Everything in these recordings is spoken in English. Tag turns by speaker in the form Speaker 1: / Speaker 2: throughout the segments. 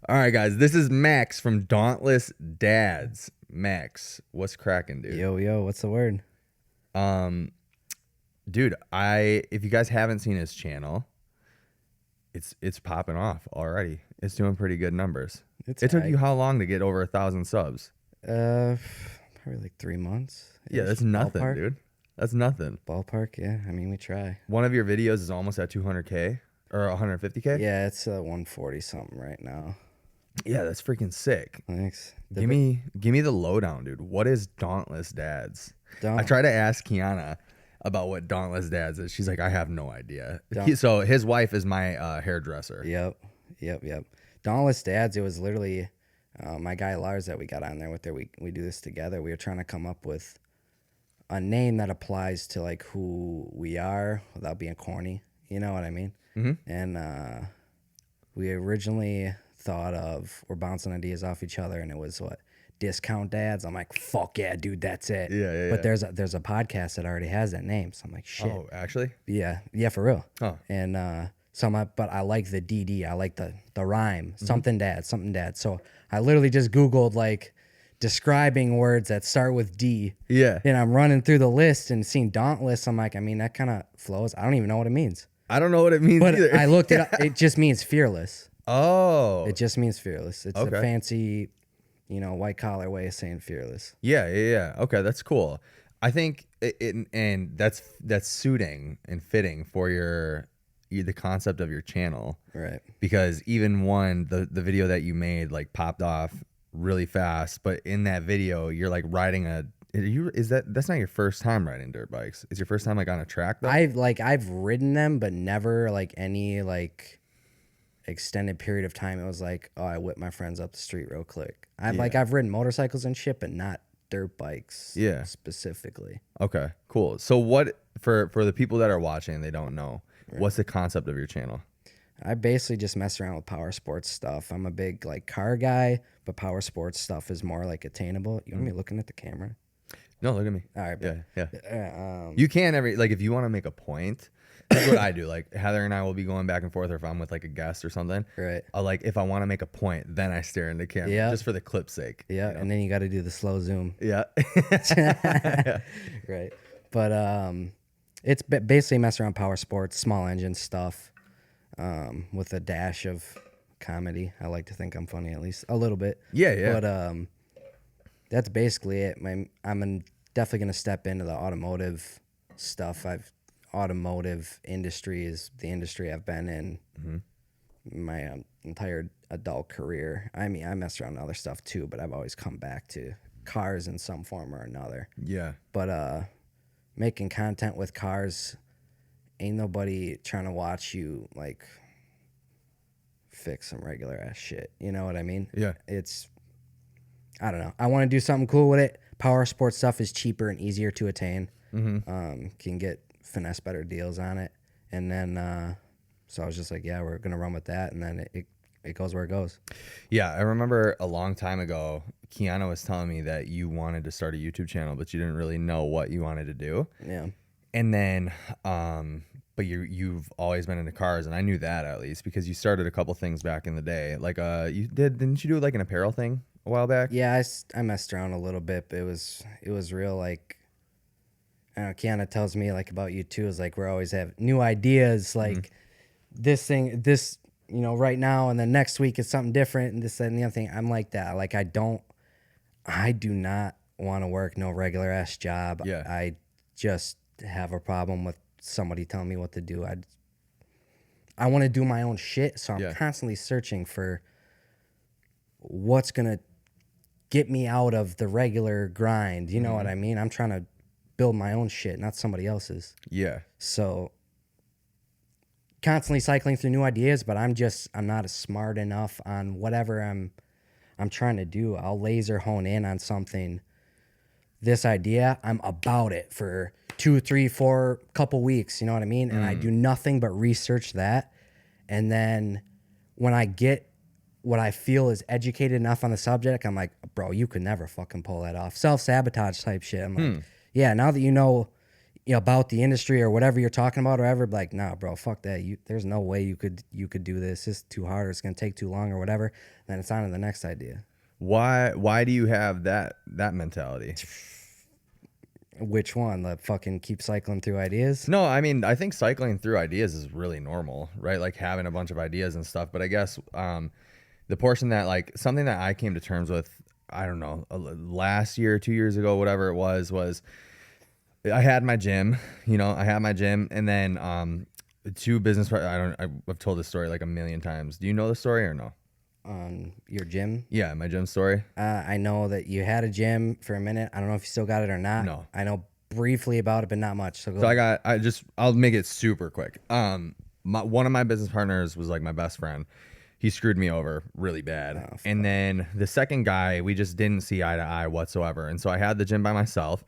Speaker 1: All right, guys, this is Max from Dauntless Dads. Max, what's cracking, dude?
Speaker 2: Yo, what's the word?
Speaker 1: Um, dude, if you guys haven't seen his channel, it's popping off already. It's doing pretty good numbers.
Speaker 2: It's
Speaker 1: It took
Speaker 2: I
Speaker 1: you how long to get over 1,000 subs?
Speaker 2: uh probably like 3 months.
Speaker 1: Yeah, that's nothing, dude. That's nothing.
Speaker 2: Ballpark, yeah. I mean, we try.
Speaker 1: One of your videos is almost at 200K or 150K.
Speaker 2: Yeah, it's 140 something right now.
Speaker 1: Yeah, that's freaking sick.
Speaker 2: Thanks.
Speaker 1: Give me the lowdown, dude. What is Dauntless Dads?
Speaker 2: Don't,
Speaker 1: I try to ask Kiana about what Dauntless Dads is. She's like, I have no idea.
Speaker 2: Don't-
Speaker 1: So his wife is my hairdresser.
Speaker 2: Yep. Dauntless Dads. It was literally my guy Lars that we got on there with. There, we do this together. We were trying to come up with a name that applies to like who we are without being corny. You know what I mean?
Speaker 1: Mhm.
Speaker 2: And we originally thought of we're bouncing ideas off each other, and it was what discount dads. I'm like, fuck yeah, dude, that's it.
Speaker 1: Yeah.
Speaker 2: But there's a podcast that already has that name, so I'm like, shit.
Speaker 1: Oh, actually?
Speaker 2: Yeah, for real.
Speaker 1: Huh.
Speaker 2: And so but I like the DD. I like the rhyme. Something dad. So I literally just Googled like describing words that start with D.
Speaker 1: Yeah.
Speaker 2: And I'm running through the list and seeing Dauntless. I'm like, I mean, that kind of flows. I don't even know what it means.
Speaker 1: I don't know what it means
Speaker 2: But
Speaker 1: either.
Speaker 2: I looked it up. It just means fearless.
Speaker 1: Oh.
Speaker 2: It just means fearless. It's
Speaker 1: Okay.
Speaker 2: a fancy, white collar way of saying fearless.
Speaker 1: Yeah. Okay, that's cool. I think and that's suiting and fitting for the concept of your channel.
Speaker 2: Right.
Speaker 1: Because even the video that you made like popped off really fast, but in that video you're like riding that's not your first time riding dirt bikes. It's your first time like on a track though?
Speaker 2: I've ridden them, but never like any like extended period of time. It was like, oh, I whip my friends up the street real quick. I've ridden motorcycles and shit, but not dirt bikes.
Speaker 1: Yeah.
Speaker 2: Specifically.
Speaker 1: Okay, cool. So what for the people that are watching and they don't know, what's the concept of your channel?
Speaker 2: I basically just mess around with power sports stuff. I'm a big like car guy, but power sports stuff is more like attainable. You want me looking at the camera?
Speaker 1: No, look at me.
Speaker 2: All right.
Speaker 1: Yeah. You can if you want to make a point. That's what I do. Like Heather and I will be going back and forth, or if I'm with like a guest or something.
Speaker 2: Right.
Speaker 1: If I want to make a point, then I stare into camera, just for the clip's sake.
Speaker 2: Yeah, and then you got to do the slow zoom.
Speaker 1: Yeah.
Speaker 2: Right. But it's basically mess around power sports, small engine stuff, with a dash of comedy. I like to think I'm funny, at least a little bit.
Speaker 1: Yeah.
Speaker 2: But that's basically it. I'm definitely gonna step into the automotive stuff. Automotive industry is the industry I've been in my entire adult career. I mean, I mess around with other stuff too, but I've always come back to cars in some form or another.
Speaker 1: Yeah.
Speaker 2: But making content with cars, ain't nobody trying to watch you like fix some regular ass shit. You know what I mean?
Speaker 1: Yeah.
Speaker 2: I don't know. I want to do something cool with it. Power sports stuff is cheaper and easier to attain. Can get finesse better deals on it. And then, so I was just like, yeah, we're going to run with that. And then it goes where it goes.
Speaker 1: Yeah. I remember a long time ago, Kiana was telling me that you wanted to start a YouTube channel, but you didn't really know what you wanted to do.
Speaker 2: Yeah.
Speaker 1: And then, but you've always been into cars, and I knew that at least because you started a couple things back in the day. Like, didn't you do like an apparel thing a while back?
Speaker 2: Yeah, I messed around a little bit, but it was real like, I don't know, Kiana tells me like about you too, is like we always have new ideas, like this right now, and then next week it's something different, and this and the other thing. I'm like that. Like I do not want to work no regular ass job.
Speaker 1: Yeah.
Speaker 2: I just have a problem with somebody telling me what to do. I want to do my own shit, so I'm constantly searching for what's gonna get me out of the regular grind. You know what I mean? I'm trying to build my own shit, not somebody else's.
Speaker 1: Yeah.
Speaker 2: So constantly cycling through new ideas, but I'm not as smart enough on whatever I'm trying to do. I'll laser hone in on something. This idea, I'm about it for 2, 3, 4 couple weeks, you know what I mean? And I do nothing but research that. And then when I get what I feel is educated enough on the subject, I'm like, bro, you could never fucking pull that off. Self-sabotage type shit. I'm like, yeah, now that you know about the industry or whatever you're talking about or whatever, like, nah, bro, fuck that. There's no way you could do this. It's too hard. Or it's gonna take too long or whatever. Then it's on to the next idea.
Speaker 1: Why do you have that mentality?
Speaker 2: Which one? The fucking keep cycling through ideas?
Speaker 1: No, I mean, I think cycling through ideas is really normal, right? Like having a bunch of ideas and stuff. But I guess the portion that like something that I came to terms with, I don't know, last year, 2 years ago, whatever it was I had my gym, and then two business I've told this story like a million times. Do you know the story or no?
Speaker 2: On your gym?
Speaker 1: Yeah, my gym story.
Speaker 2: I know that you had a gym for a minute. I don't know if you still got it or not.
Speaker 1: No.
Speaker 2: I know briefly about it, but not much. So
Speaker 1: I'll make it super quick. One of my business partners was like my best friend. He screwed me over really bad.
Speaker 2: Oh,
Speaker 1: and then the second guy, we just didn't see eye to eye whatsoever. And so I had the gym by myself.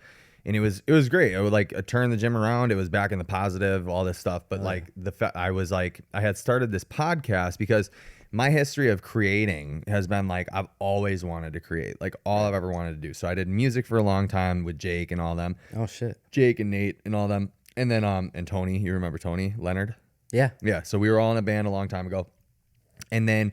Speaker 1: And it was great. I would like turn the gym around. It was back in the positive, all this stuff. But like I had started this podcast because my history of creating has been like I've always wanted to create, like all I've ever wanted to do. So I did music for a long time with Jake and all them.
Speaker 2: Oh shit.
Speaker 1: Jake and Nate and all them. And then and Tony, you remember Tony Leonard?
Speaker 2: Yeah.
Speaker 1: Yeah. So we were all in a band a long time ago. And then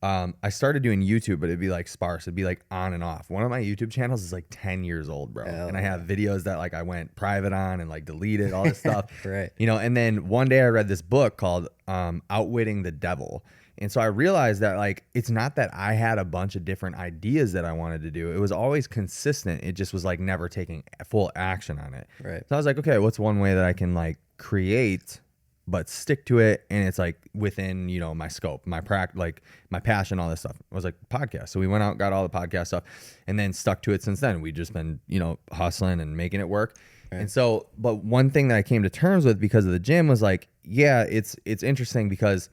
Speaker 1: I started doing YouTube, but it'd be like sparse. It'd be like on and off. One of my YouTube channels is like 10 years old, bro. And I have videos that like I went private on and like deleted all this stuff.
Speaker 2: Right.
Speaker 1: And then one day I read this book called Outwitting the Devil. And so I realized that like it's not that I had a bunch of different ideas that I wanted to do. It was always consistent. It just was like never taking full action on it.
Speaker 2: Right.
Speaker 1: So I was like, okay, what's one way that I can like create but stick to it, and it's like within my scope, my like my passion, all this stuff. I was like podcast. So we went out, got all the podcast stuff, and then stuck to it since then. We just been hustling and making it work. Right. And so, but one thing that I came to terms with because of the gym was like, yeah, it's interesting because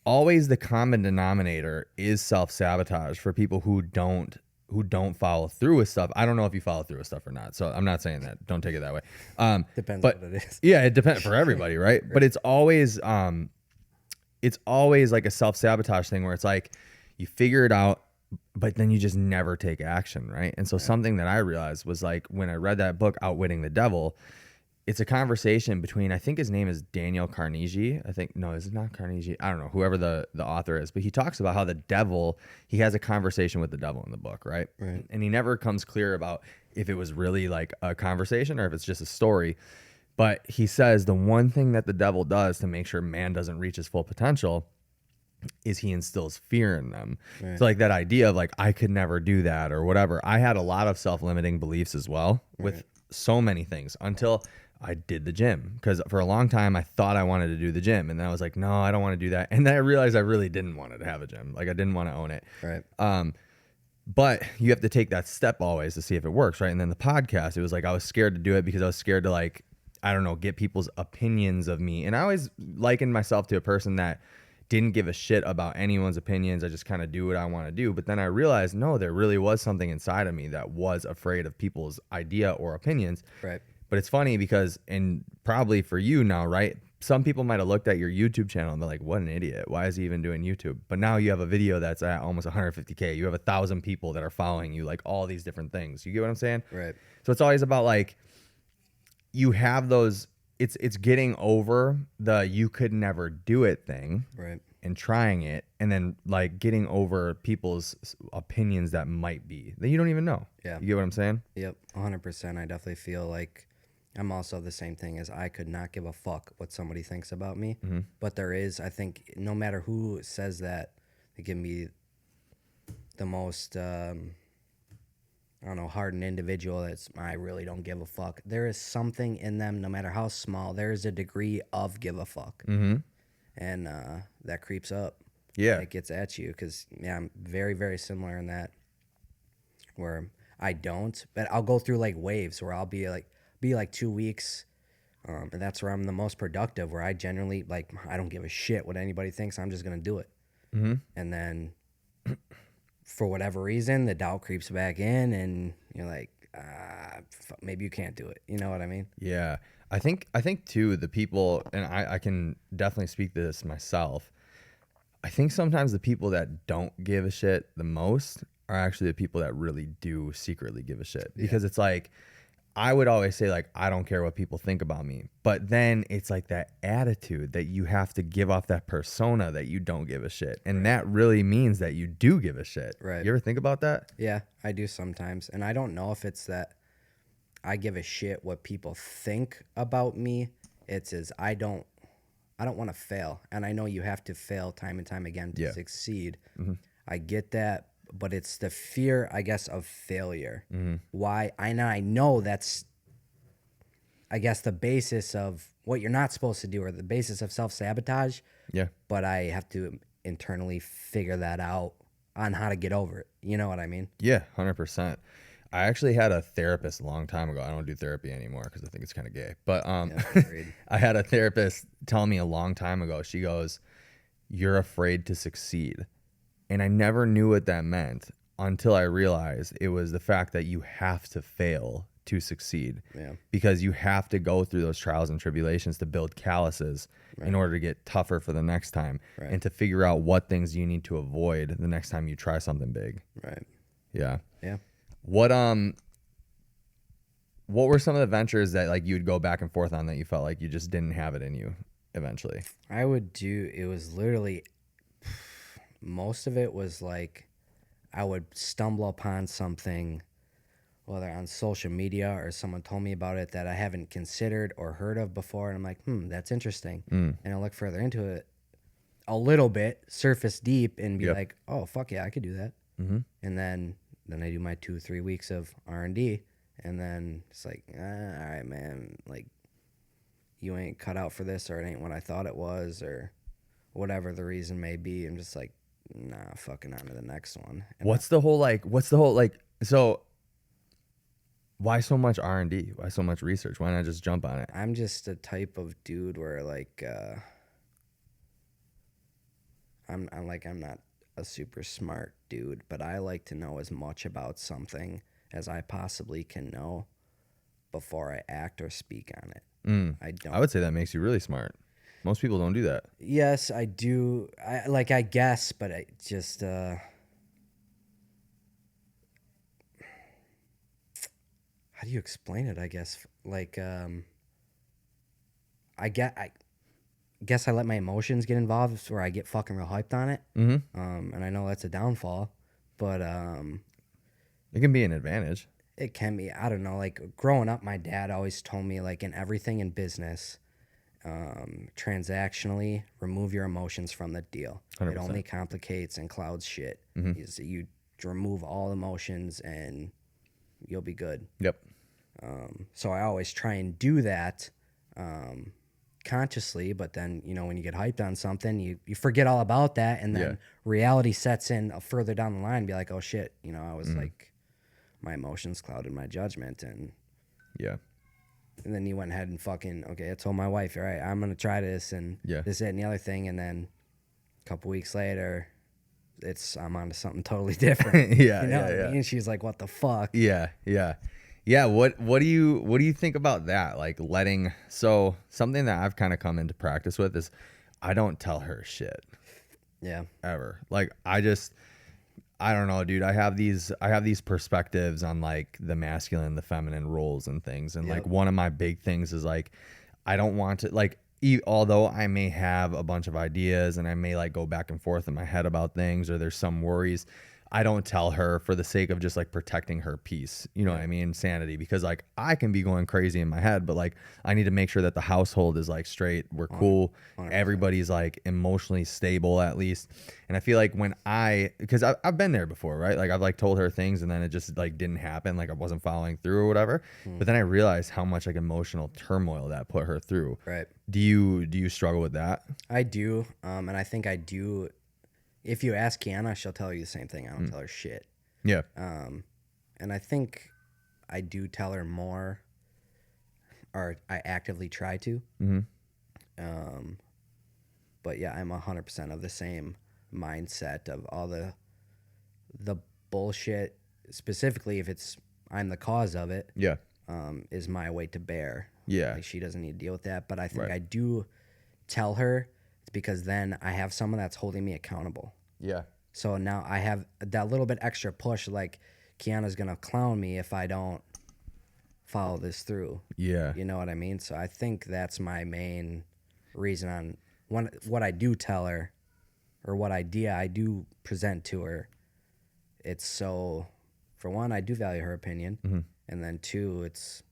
Speaker 1: always the common denominator is self-sabotage for people who don't follow through with stuff. I don't know if you follow through with stuff or not. So I'm not saying that. Don't take it that way.
Speaker 2: Depends what it is.
Speaker 1: Yeah, it depends for everybody, right? But it's always like a self-sabotage thing where it's like you figure it out, but then you just never take action, right? And so something that I realized was like when I read that book, Outwitting the Devil, it's a conversation between, I think his name is Daniel Carnegie. No, is it not Carnegie? I don't know, whoever the author is. But he talks about how the devil, he has a conversation with the devil in the book, right?
Speaker 2: Right.
Speaker 1: And he never comes clear about if it was really like a conversation or if it's just a story. But he says the one thing that the devil does to make sure man doesn't reach his full potential is he instills fear in them. Right. So like that idea of like, I could never do that or whatever. I had a lot of self-limiting beliefs as well with so many things until I did the gym, because for a long time I thought I wanted to do the gym, and then I was like, no, I don't want to do that. And then I realized I really didn't want to have a gym. Like I didn't want to own it.
Speaker 2: Right.
Speaker 1: But you have to take that step always to see if it works, right? And then the podcast, it was like I was scared to do it because I was scared to like, I don't know, get people's opinions of me. And I always likened myself to a person that didn't give a shit about anyone's opinions. I just kind of do what I want to do. But then I realized, no, there really was something inside of me that was afraid of people's idea or opinions.
Speaker 2: Right.
Speaker 1: But it's funny because, and probably for you now, right? Some people might have looked at your YouTube channel and they're like, what an idiot. Why is he even doing YouTube? But now you have a video that's at almost 150K. You have 1,000 people that are following you, like all these different things. You get what I'm saying?
Speaker 2: Right.
Speaker 1: So it's always about like, you have those, it's getting over the you could never do it thing.
Speaker 2: Right.
Speaker 1: And trying it, and then like getting over people's opinions that might be that you don't even know.
Speaker 2: Yeah.
Speaker 1: You get what I'm saying?
Speaker 2: Yep. 100%. I definitely feel like I'm also the same thing as I could not give a fuck what somebody thinks about me. Mm-hmm. But there is, I think, no matter who says that, it can be the most, I don't know, hardened individual that's, I really don't give a fuck. There is something in them, no matter how small, there is a degree of give a fuck.
Speaker 1: Mm-hmm.
Speaker 2: And that creeps up.
Speaker 1: Yeah.
Speaker 2: It gets at you because, yeah, I'm very, very similar in that where I don't, but I'll go through like waves where I'll be like 2 weeks, and that's where I'm the most productive, where I generally, like, I don't give a shit what anybody thinks. I'm just going to do it.
Speaker 1: Mm-hmm.
Speaker 2: And then for whatever reason, the doubt creeps back in and you're like, maybe you can't do it. You know what I mean?
Speaker 1: Yeah. I think too, the people, and I can definitely speak to this myself. I think sometimes the people that don't give a shit the most are actually the people that really do secretly give a shit, because it's like, I would always say like, I don't care what people think about me. But then it's like that attitude that you have to give off that persona that you don't give a shit. And that really means that you do give a shit.
Speaker 2: Right.
Speaker 1: You ever think about that?
Speaker 2: Yeah, I do sometimes. And I don't know if it's that I give a shit what people think about me. It's as I don't want to fail. And I know you have to fail time and time again to succeed. I get that, but it's the fear, I guess, of failure. Why I know that's, I guess, the basis of what you're not supposed to do, or the basis of self-sabotage.
Speaker 1: Yeah.
Speaker 2: But I have to internally figure that out on how to get over it. You know what I mean?
Speaker 1: Yeah, 100%. I actually had a therapist a long time ago. I don't do therapy anymore because I think it's kind of gay. But
Speaker 2: Agreed.
Speaker 1: I had a therapist tell me a long time ago. She goes, "You're afraid to succeed." And I never knew what that meant until I realized it was the fact that you have to fail to succeed.
Speaker 2: Yeah.
Speaker 1: Because you have to go through those trials and tribulations to build calluses in order to get tougher for the next time, and to figure out what things you need to avoid the next time you try something big.
Speaker 2: Right.
Speaker 1: Yeah.
Speaker 2: Yeah.
Speaker 1: What were some of the ventures that like you'd go back and forth on that you felt like you just didn't have it in you eventually?
Speaker 2: It was literally, most of it was like I would stumble upon something, whether on social media or someone told me about it, that I haven't considered or heard of before. And I'm like, that's interesting. And I'll look further into it a little bit, surface deep, and be like, oh, fuck yeah, I could do that. And then I do my 2-3 weeks of R&D, and then it's like, all right, man, like, you ain't cut out for this, or it ain't what I thought it was, or whatever the reason may be. I'm just like, nah, fucking on to the next one. And
Speaker 1: What's the whole so why so much R&D? Why so much research? Why not just jump on it?
Speaker 2: I'm just a type of dude where like, I'm not a super smart dude, but I like to know as much about something as I possibly can know before I act or speak on it. I don't.
Speaker 1: I would say that makes you really smart. Most people don't do that.
Speaker 2: Yes, I do. I guess, but I just how do you explain it? I guess like I guess I let my emotions get involved, where I get fucking real hyped on it. And I know that's a downfall, but
Speaker 1: It can be an advantage.
Speaker 2: it can be. I don't know. Like growing up, my dad always told me, like, in everything in business, transactionally, remove your emotions from the deal.
Speaker 1: 100%.
Speaker 2: It only complicates and clouds shit. You remove all emotions and you'll be good.
Speaker 1: Yep.
Speaker 2: So I always try and do that consciously, but then, when you get hyped on something, you forget all about that, and then reality sets in further down the line and be like, oh shit, I was like, my emotions clouded my judgment, and then you went ahead and fucking, okay, I told my wife, all right, I'm gonna try this and this, that, and the other thing, and then a couple weeks later, I'm on to something totally different. What I mean? She's like, what the fuck?
Speaker 1: Yeah. What do you think about that? Like so something that I've kind of come into practice with is I don't tell her shit.
Speaker 2: Yeah.
Speaker 1: Ever. Like I don't know, dude. I have these perspectives on like the masculine and the feminine roles and things. And like one of my big things is like, I don't want to like, although I may have a bunch of ideas and I may like go back and forth in my head about things, or there's some worries, I don't tell her for the sake of just like protecting her peace, you know what I mean? Sanity, because like I can be going crazy in my head, but like I need to make sure that the household is like straight, we're cool, 100%. Everybody's like emotionally stable at least. And I feel like because I've been there before, right? Like I've like told her things and then it just like didn't happen, like I wasn't following through or whatever. But then I realized how much like emotional turmoil that put her through.
Speaker 2: Right.
Speaker 1: Do you struggle with that?
Speaker 2: I do, and I think I do. If you ask Kiana, she'll tell you the same thing. I don't tell her shit.
Speaker 1: Yeah.
Speaker 2: And I think I do tell her more, or I actively try to. But yeah, I'm 100% of the same mindset of all the bullshit, specifically if I'm the cause of it.
Speaker 1: Yeah.
Speaker 2: Is my weight to bear.
Speaker 1: Yeah.
Speaker 2: Like she doesn't need to deal with that. But I think I do tell her, because then I have someone that's holding me accountable.
Speaker 1: Yeah.
Speaker 2: So now I have that little bit extra push, like Kiana's going to clown me if I don't follow this through.
Speaker 1: Yeah.
Speaker 2: You know what I mean? So I think that's my main reason on what I do tell her, or what idea I do present to her. It's so, for one, I do value her opinion.
Speaker 1: Mm-hmm.
Speaker 2: And then two, it's,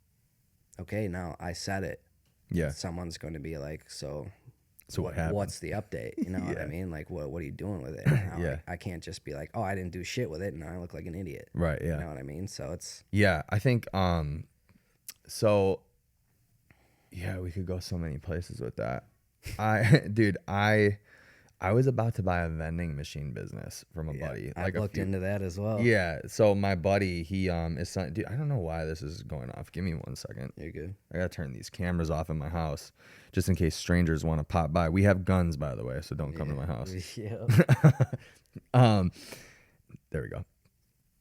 Speaker 2: okay, now I said it.
Speaker 1: Yeah.
Speaker 2: Someone's going to be like, so
Speaker 1: what happened?
Speaker 2: what's the update? You know what I mean? Like, what are you doing with it?
Speaker 1: Yeah.
Speaker 2: I can't just be like, oh, I didn't do shit with it and I look like an idiot.
Speaker 1: Right. Yeah.
Speaker 2: You know what I mean? So it's.
Speaker 1: Yeah. I think, so yeah, we could go so many places with that. Dude, I was about to buy a vending machine business from a buddy.
Speaker 2: I looked into that as well.
Speaker 1: Yeah. So my buddy, he is dude, I don't know why this is going off. Give me 1 second.
Speaker 2: You're good.
Speaker 1: I gotta turn these cameras off in my house just in case strangers want to pop by. We have guns, by the way, so don't come to my house.
Speaker 2: Yeah.
Speaker 1: There we go.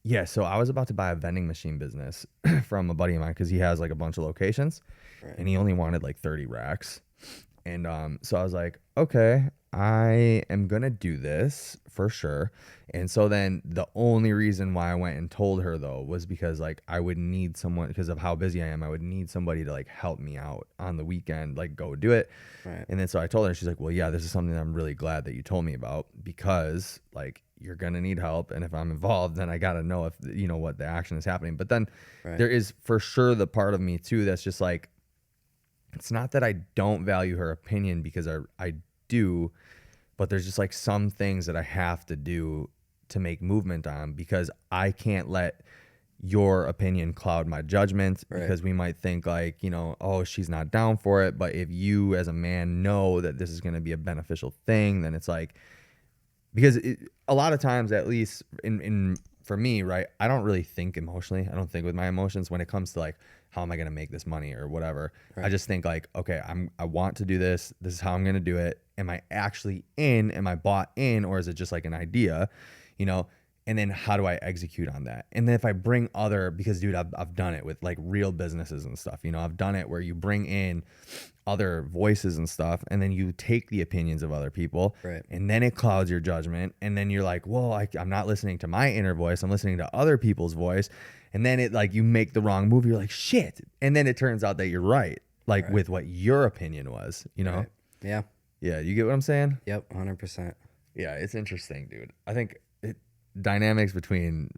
Speaker 1: Yeah, so I was about to buy a vending machine business from a buddy of mine because he has like a bunch of locations, and he only wanted like 30 racks. And so I was like, okay, I am going to do this for sure. And so then the only reason why I went and told her though was because like I would need someone, because of how busy I am, I would need somebody to like help me out on the weekend, like go do it.
Speaker 2: Right.
Speaker 1: And then so I told her, she's like, well, yeah, this is something that I'm really glad that you told me about, because like you're going to need help. And if I'm involved, then I got to know if, you know, what the action is happening. But then there is for sure the part of me too that's just like, it's not that I don't value her opinion, because I do, but there's just like some things that I have to do to make movement on, because I can't let your opinion cloud my judgment, because we might think like, you know, oh, she's not down for it. But if you as a man know that this is going to be a beneficial thing, then it's like, because a lot of times, at least in for me, right, I don't really think emotionally. I don't think with my emotions when it comes to like, how am I going to make this money or whatever. I just think like, okay, I want to do this. This is how I'm going to do it. Am I actually in? Am I bought in? Or is it just like an idea, you know? And then how do I execute on that? And then if I bring because dude, I've done it with like real businesses and stuff, you know, I've done it where you bring in other voices and stuff, and then you take the opinions of other people, and then it clouds your judgment. And then you're like, well, I'm not listening to my inner voice. I'm listening to other people's voice. And then it like, you make the wrong move. You're like, shit. And then it turns out that you're right. Like with what your opinion was, you know?
Speaker 2: Yeah.
Speaker 1: Yeah. You get what I'm saying?
Speaker 2: Yep. 100%.
Speaker 1: Yeah. It's interesting, dude. I think dynamics between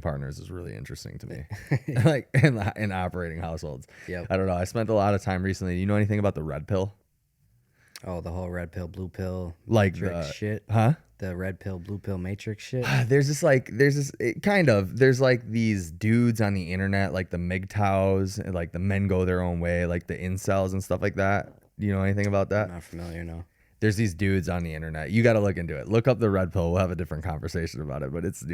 Speaker 1: partners is really interesting to me. Like in operating households.
Speaker 2: Yep.
Speaker 1: I don't know. I spent a lot of time recently. You know anything about the red pill?
Speaker 2: Oh, the whole red pill, blue pill,
Speaker 1: like
Speaker 2: matrix shit.
Speaker 1: Huh?
Speaker 2: The red pill, blue pill matrix shit.
Speaker 1: There's like these dudes on the internet, like the MGTOWs, and like the men go their own way, like the incels and stuff like that. Do you know anything about that?
Speaker 2: I'm not familiar, no.
Speaker 1: There's these dudes on the internet. You got to look into it. Look up the red pill. We'll have a different conversation about it. But it's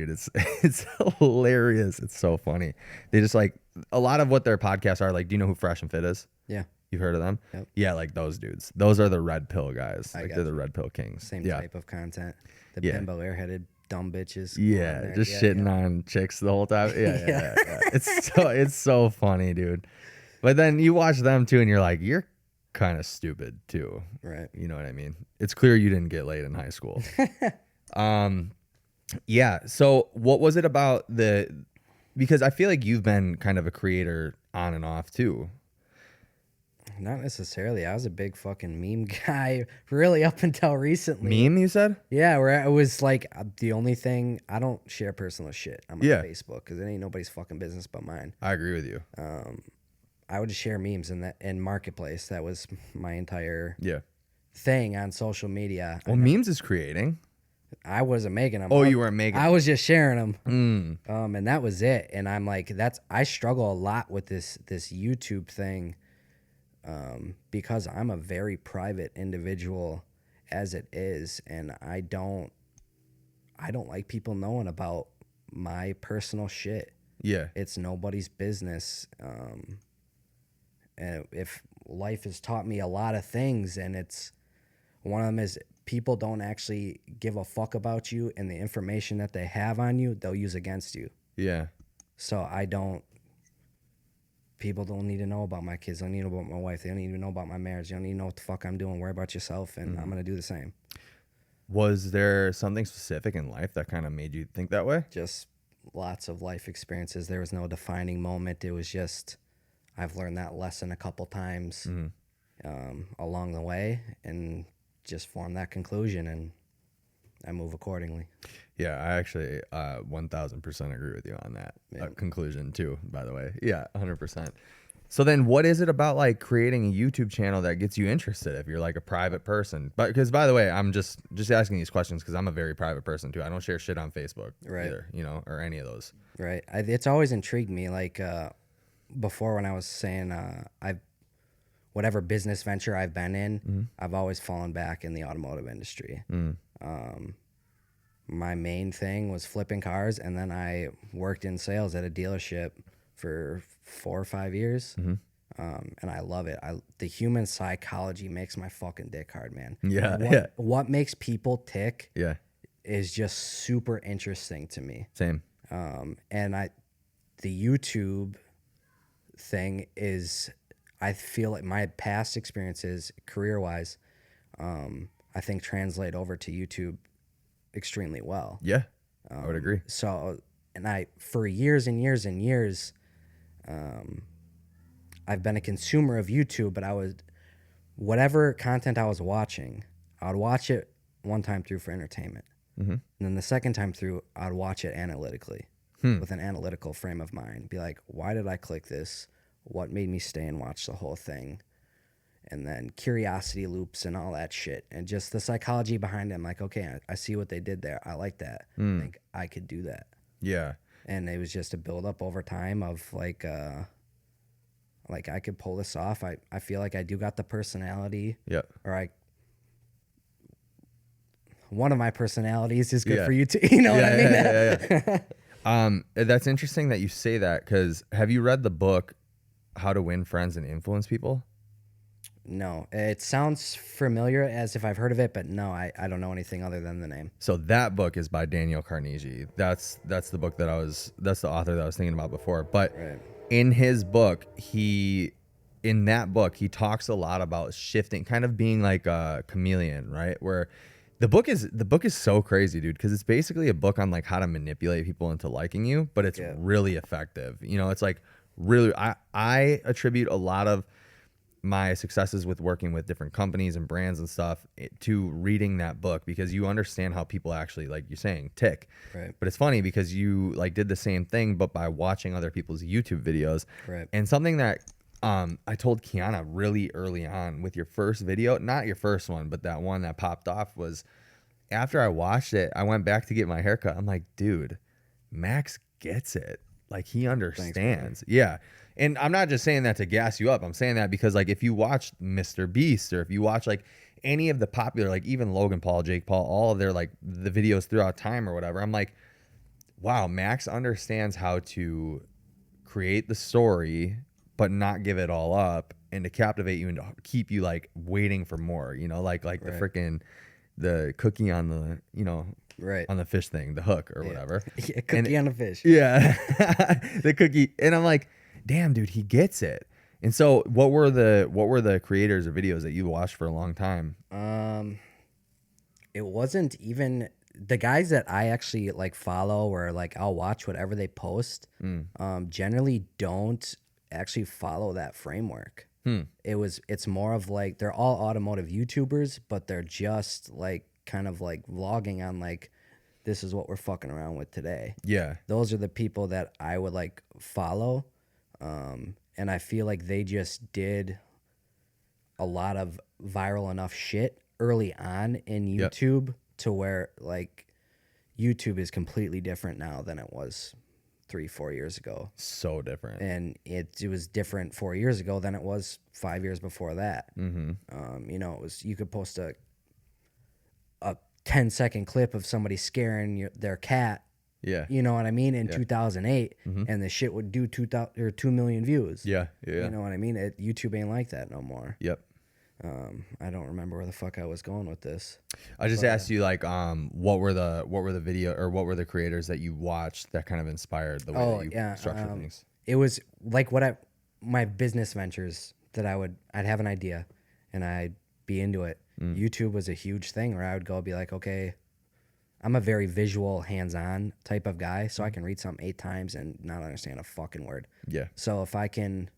Speaker 1: hilarious. It's so funny. They just like, a lot of what their podcasts are like. Do you know who Fresh and Fit is?
Speaker 2: Yeah.
Speaker 1: You've heard of them?
Speaker 2: Yep.
Speaker 1: Yeah, like those dudes. Those are the red pill guys. Like they're the red pill kings.
Speaker 2: Same type of content. The bimbo airheaded dumb bitches.
Speaker 1: Yeah, just shitting on chicks the whole time. Yeah. It's so funny, dude. But then you watch them too, and you're like, you're kind of stupid too.
Speaker 2: Right.
Speaker 1: You know what I mean? It's clear you didn't get laid in high school. Yeah. So what was it about because I feel like you've been kind of a creator on and off too.
Speaker 2: Not necessarily. I was a big fucking meme guy really up until recently.
Speaker 1: Meme, you said?
Speaker 2: Yeah, where I was like, the only thing, I don't share personal shit on my Facebook because it ain't nobody's fucking business but mine.
Speaker 1: I agree with you.
Speaker 2: I would just share memes in Marketplace. That was my entire thing on social media.
Speaker 1: Well, memes is creating.
Speaker 2: I wasn't making them.
Speaker 1: Oh, you weren't making them.
Speaker 2: I was just sharing them. And that was it. And I'm like, I struggle a lot with this YouTube thing. Because I'm a very private individual as it is, and I don't like people knowing about my personal shit.
Speaker 1: Yeah.
Speaker 2: It's nobody's business. And if life has taught me a lot of things, and it's one of them is people don't actually give a fuck about you, and the information that they have on you, they'll use against you.
Speaker 1: Yeah.
Speaker 2: So people don't need to know about my kids. They don't need to know about my wife. They don't even know about my marriage. They don't need to know what the fuck I'm doing. Worry about yourself, and I'm going to do the same.
Speaker 1: Was there something specific in life that kind of made you think that way?
Speaker 2: Just lots of life experiences. There was no defining moment. It was just, I've learned that lesson a couple times along the way and just formed that conclusion, and I move accordingly.
Speaker 1: Yeah, I actually 1000% agree with you on that conclusion too, by the way. Yeah, 100%. So then what is it about like creating a YouTube channel that gets you interested if you're like a private person? But because by the way, I'm just asking these questions because I'm a very private person too. I don't share shit on Facebook either, you know, or any of those.
Speaker 2: Right. It's always intrigued me. Like before when I was saying whatever business venture I've been in, I've always fallen back in the automotive industry. My main thing was flipping cars, and then I worked in sales at a dealership for 4 or 5 years. And I love it. The human psychology makes my fucking dick hard, man.
Speaker 1: Yeah.
Speaker 2: What makes people tick
Speaker 1: Yeah.
Speaker 2: is just super interesting to me.
Speaker 1: Same.
Speaker 2: And the YouTube thing is, I feel like my past experiences career-wise, I think translate over to YouTube extremely well.
Speaker 1: Yeah. I would agree.
Speaker 2: So, and for years and years and years, I've been a consumer of YouTube, but whatever content I was watching, I would watch it one time through for entertainment. And then the second time through, I'd watch it analytically with an analytical frame of mind. Be like, why did I click this? What made me stay and watch the whole thing? And then curiosity loops and all that shit. And just the psychology behind it. I'm like, okay, I see what they did there. I like that. I think I could do that.
Speaker 1: Yeah.
Speaker 2: And it was just a build up over time of like I could pull this off. I feel like I do got the personality.
Speaker 1: Yeah.
Speaker 2: Or one of my personalities is good for you too. You know what I mean?
Speaker 1: Yeah. That's interesting that you say that, because have you read the book How to Win Friends and Influence People?
Speaker 2: No, it sounds familiar as if I've heard of it, but no, I don't know anything other than the name.
Speaker 1: So that book is by Daniel Carnegie. That's the book that's the author that I was thinking about before. But in his book, in that book, he talks a lot about shifting, kind of being like a chameleon, right? Where the book is so crazy, dude, because it's basically a book on like how to manipulate people into liking you, but it's really effective. You know, it's like really, I attribute a lot of my successes with working with different companies and brands and stuff to reading that book, because you understand how people actually, like you're saying, tick.
Speaker 2: Right.
Speaker 1: But it's funny because you like did the same thing, but by watching other people's YouTube videos.
Speaker 2: Right.
Speaker 1: And something that I told Kiana really early on with your first video, not your first one, but that one that popped off, was after I watched it, I went back to get my haircut. I'm like, dude, Max gets it. Like, he understands. Thanks, yeah. And I'm not just saying that to gas you up. I'm saying that because, like, if you watch Mr. Beast, or if you watch, like, any of the popular, like, even Logan Paul, Jake Paul, all of their, like, the videos throughout time or whatever, I'm like, wow, Max understands how to create the story, but not give it all up, and to captivate you and to keep you, like, waiting for more, you know, like the freaking, the cookie on the, you know, on the fish thing, the hook or whatever.
Speaker 2: Yeah, cookie on the fish.
Speaker 1: Yeah. The cookie. And I'm like, damn, dude, he gets it. And so what were the creators or videos that you watched for a long time?
Speaker 2: It wasn't even the guys that I actually like follow, or like I'll watch whatever they post. Generally don't actually follow that framework. It's more of like, they're all automotive YouTubers, but they're just like kind of like vlogging on like, this is what we're fucking around with today.
Speaker 1: Yeah.
Speaker 2: Those are the people that I would like follow. And I feel like they just did a lot of viral enough shit early on in YouTube to where like YouTube is completely different now than it was 3-4 years ago.
Speaker 1: So different.
Speaker 2: And it was different 4 years ago than it was 5 years before that. You know, you could post a 10-second clip of somebody scaring their cat.
Speaker 1: Yeah.
Speaker 2: You know what I mean? In 2008, and the shit would do 2 million views.
Speaker 1: Yeah. Yeah.
Speaker 2: You know what I mean? YouTube ain't like that no more.
Speaker 1: Yep.
Speaker 2: I don't remember where the fuck I was going with this.
Speaker 1: I just asked you, like, what were the video, or what were the creators that you watched that kind of inspired the way that you structure things?
Speaker 2: It was like my business ventures that I'd have an idea and I'd be into it. YouTube was a huge thing where I would go be like, okay, I'm a very visual, hands-on type of guy, so I can read something 8 times and not understand a fucking word.
Speaker 1: Yeah.
Speaker 2: So if I can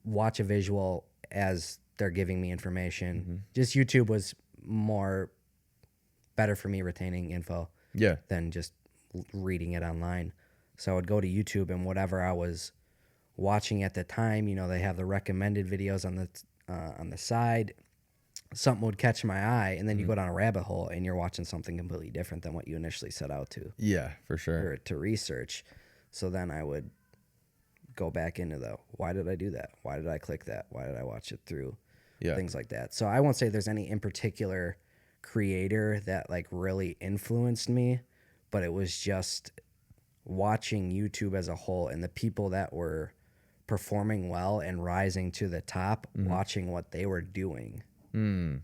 Speaker 2: watch a visual as they're giving me information, just YouTube was more better for me retaining info
Speaker 1: Yeah.
Speaker 2: than just reading it online. So I would go to YouTube, and whatever I was watching at the time, they have the recommended videos on the side. Something would catch my eye, and then you go down a rabbit hole, and you're watching something completely different than what you initially set out to
Speaker 1: Yeah, for sure.
Speaker 2: or to research. So then I would go back into why did I do that? Why did I click that? Why did I watch it through?
Speaker 1: Yeah.
Speaker 2: Things like that. So I won't say there's any in particular creator that like really influenced me, but it was just watching YouTube as a whole and the people that were performing well and rising to the top, watching what they were doing. And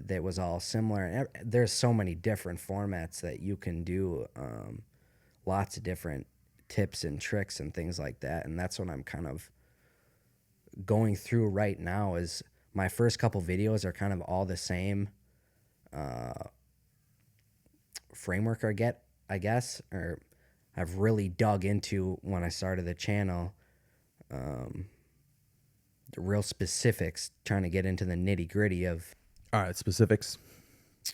Speaker 2: it was all similar. And there's so many different formats that you can do, lots of different tips and tricks and things like that. And that's what I'm kind of going through right now. Is my first couple videos are kind of all the same framework I guess, or I've really dug into when I started the channel, the real specifics, trying to get into the nitty gritty of
Speaker 1: All right, specifics.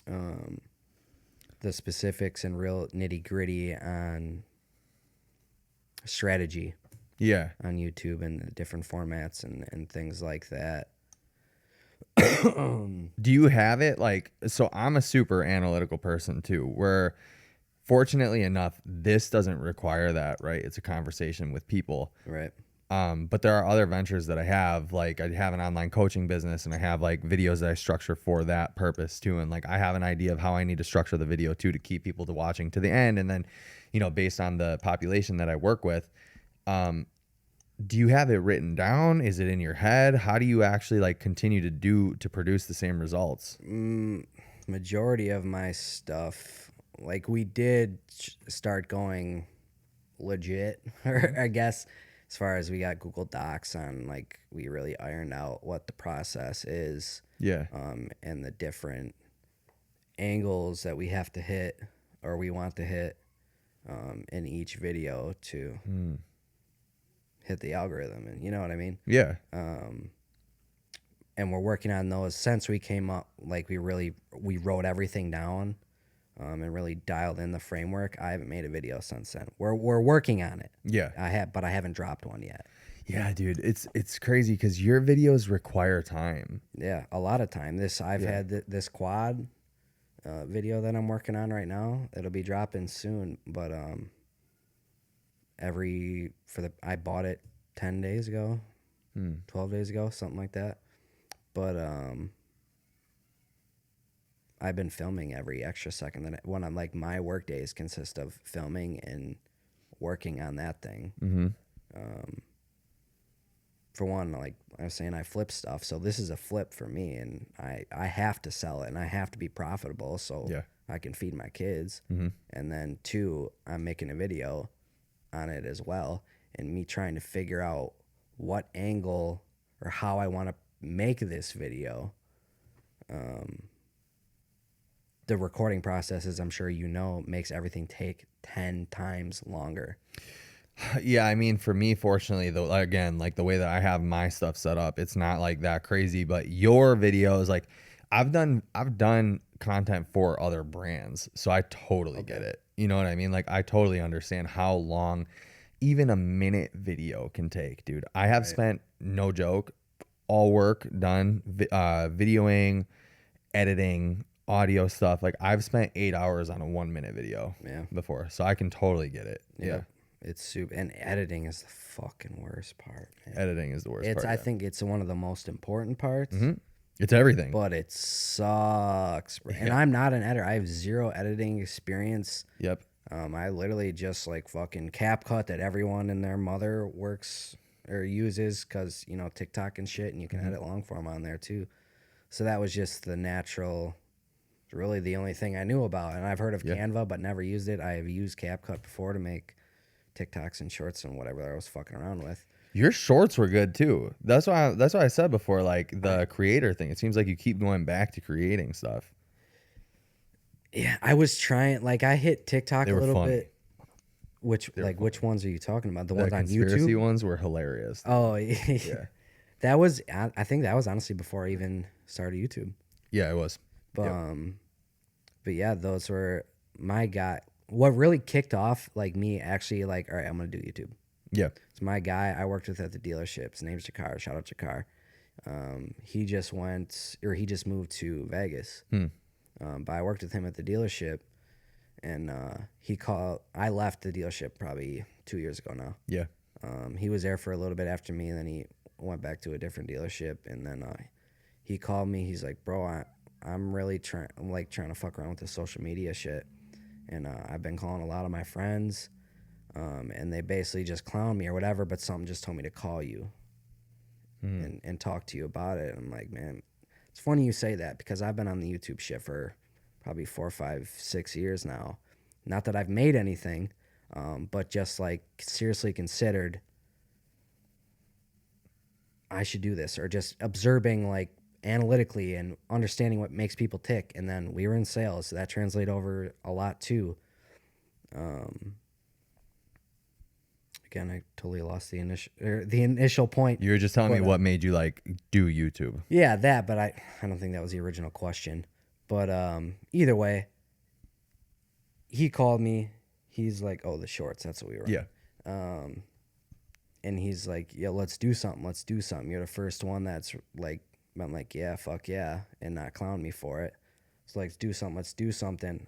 Speaker 2: the specifics and real nitty gritty on strategy
Speaker 1: Yeah.
Speaker 2: on YouTube and the different formats and things like that.
Speaker 1: Do you have it like, so I'm a super analytical person too, where fortunately enough, this doesn't require that, right? It's a conversation with people.
Speaker 2: Right.
Speaker 1: But there are other ventures that I have, like I have an online coaching business and I have like videos that I structure for that purpose too. And like, I have an idea of how I need to structure the video too, to keep people to watching to the end. And then, based on the population that I work with, do you have it written down? Is it in your head? How do you actually like continue to produce the same results?
Speaker 2: Majority of my stuff, like we did start going legit, or I guess as far as we got Google Docs on, like we really ironed out what the process is,
Speaker 1: Yeah.
Speaker 2: and the different angles that we have to hit or we want to hit in each video to hit the algorithm, and you know what I mean?
Speaker 1: Yeah.
Speaker 2: And we're working on those since we came up. Like we wrote everything down, and really dialed in the framework. I haven't made a video since then. We're working on it.
Speaker 1: Yeah.
Speaker 2: But I haven't dropped one yet.
Speaker 1: Yeah, dude. It's crazy because your videos require time.
Speaker 2: Yeah, a lot of time. I've had this quad video that I'm working on right now. It'll be dropping soon, but I bought it 10 days ago, 12 days ago, something like that. But I've been filming every extra second that when I'm like, my work days consist of filming and working on that thing. For one, like I was saying, I flip stuff, so this is a flip for me, and I have to sell it and I have to be profitable so I can feed my kids. And then 2, I'm making a video on it as well, and me trying to figure out what angle or how I want to make this video. The recording process, as I'm sure makes everything take 10 times longer.
Speaker 1: Yeah, I mean, for me, fortunately, though, again, like the way that I have my stuff set up, it's not like that crazy. But your videos, like I've done content for other brands, so I totally get it. You know what I mean? Like I totally understand how long even a minute video can take, dude. I have spent, no joke, all work done, videoing, editing, audio stuff. Like I've spent 8 hours on a 1 minute video before, so I can totally get it. Yeah.
Speaker 2: It's super, and editing is the fucking worst part, man.
Speaker 1: Editing is the worst part.
Speaker 2: I think it's one of the most important parts.
Speaker 1: It's everything.
Speaker 2: But it sucks. And I'm not an editor. I have zero editing experience.
Speaker 1: Yep.
Speaker 2: I literally just like fucking CapCut that everyone and their mother works or uses because, TikTok and shit, and you can edit long form on there too. So that was just the natural, really the only thing I knew about. And I've heard of Canva, but never used it. I have used CapCut before to make TikToks and shorts and whatever I was fucking around with.
Speaker 1: Your shorts were good too. That's why I said before, like the creator thing. It seems like you keep going back to creating stuff.
Speaker 2: Yeah, I was trying. Like, I hit TikTok
Speaker 1: They
Speaker 2: a
Speaker 1: were
Speaker 2: little
Speaker 1: funny.
Speaker 2: bit. Which
Speaker 1: They were
Speaker 2: like which
Speaker 1: funny.
Speaker 2: ones are you talking about? The
Speaker 1: The
Speaker 2: ones on
Speaker 1: conspiracy
Speaker 2: YouTube?
Speaker 1: ones were hilarious.
Speaker 2: Oh,
Speaker 1: Yeah.
Speaker 2: that was. I think that was honestly before I even started YouTube.
Speaker 1: Yeah, it was.
Speaker 2: But
Speaker 1: Yep.
Speaker 2: but yeah, those were my guy. What really kicked off like me actually like, all right, I'm gonna do YouTube.
Speaker 1: Yeah.
Speaker 2: It's my guy I worked with at the dealership. His name's Jakar. Shout out Jakar. He just moved to Vegas. But I worked with him at the dealership, and he called. I left the dealership probably 2 years ago now.
Speaker 1: Yeah.
Speaker 2: He was there for a little bit after me, and then he went back to a different dealership, and then he called me. He's like, "Bro, I'm really trying. I'm like trying to fuck around with the social media shit, and I've been calling a lot of my friends, and they basically just clown me or whatever. But something just told me to call you, and talk to you about it." And I'm like, man, it's funny you say that because I've been on the YouTube shit for probably 4, 5, 6 years now. Not that I've made anything, but just like seriously considered I should do this, or just observing like analytically and understanding what makes people tick. And then we were in sales, so that translated over a lot too. Again, I totally lost the initial point.
Speaker 1: You were just telling me what made you like do YouTube.
Speaker 2: Yeah, that, but I don't think that was the original question. But either way, he called me. He's like, "Oh, the shorts. That's what we were."
Speaker 1: Yeah.
Speaker 2: And he's like, "Yeah, let's do something. Let's do something. You're the first one that's like," I'm like, "Yeah, fuck yeah," and not clown me for it. So like, let's do something. Let's do something.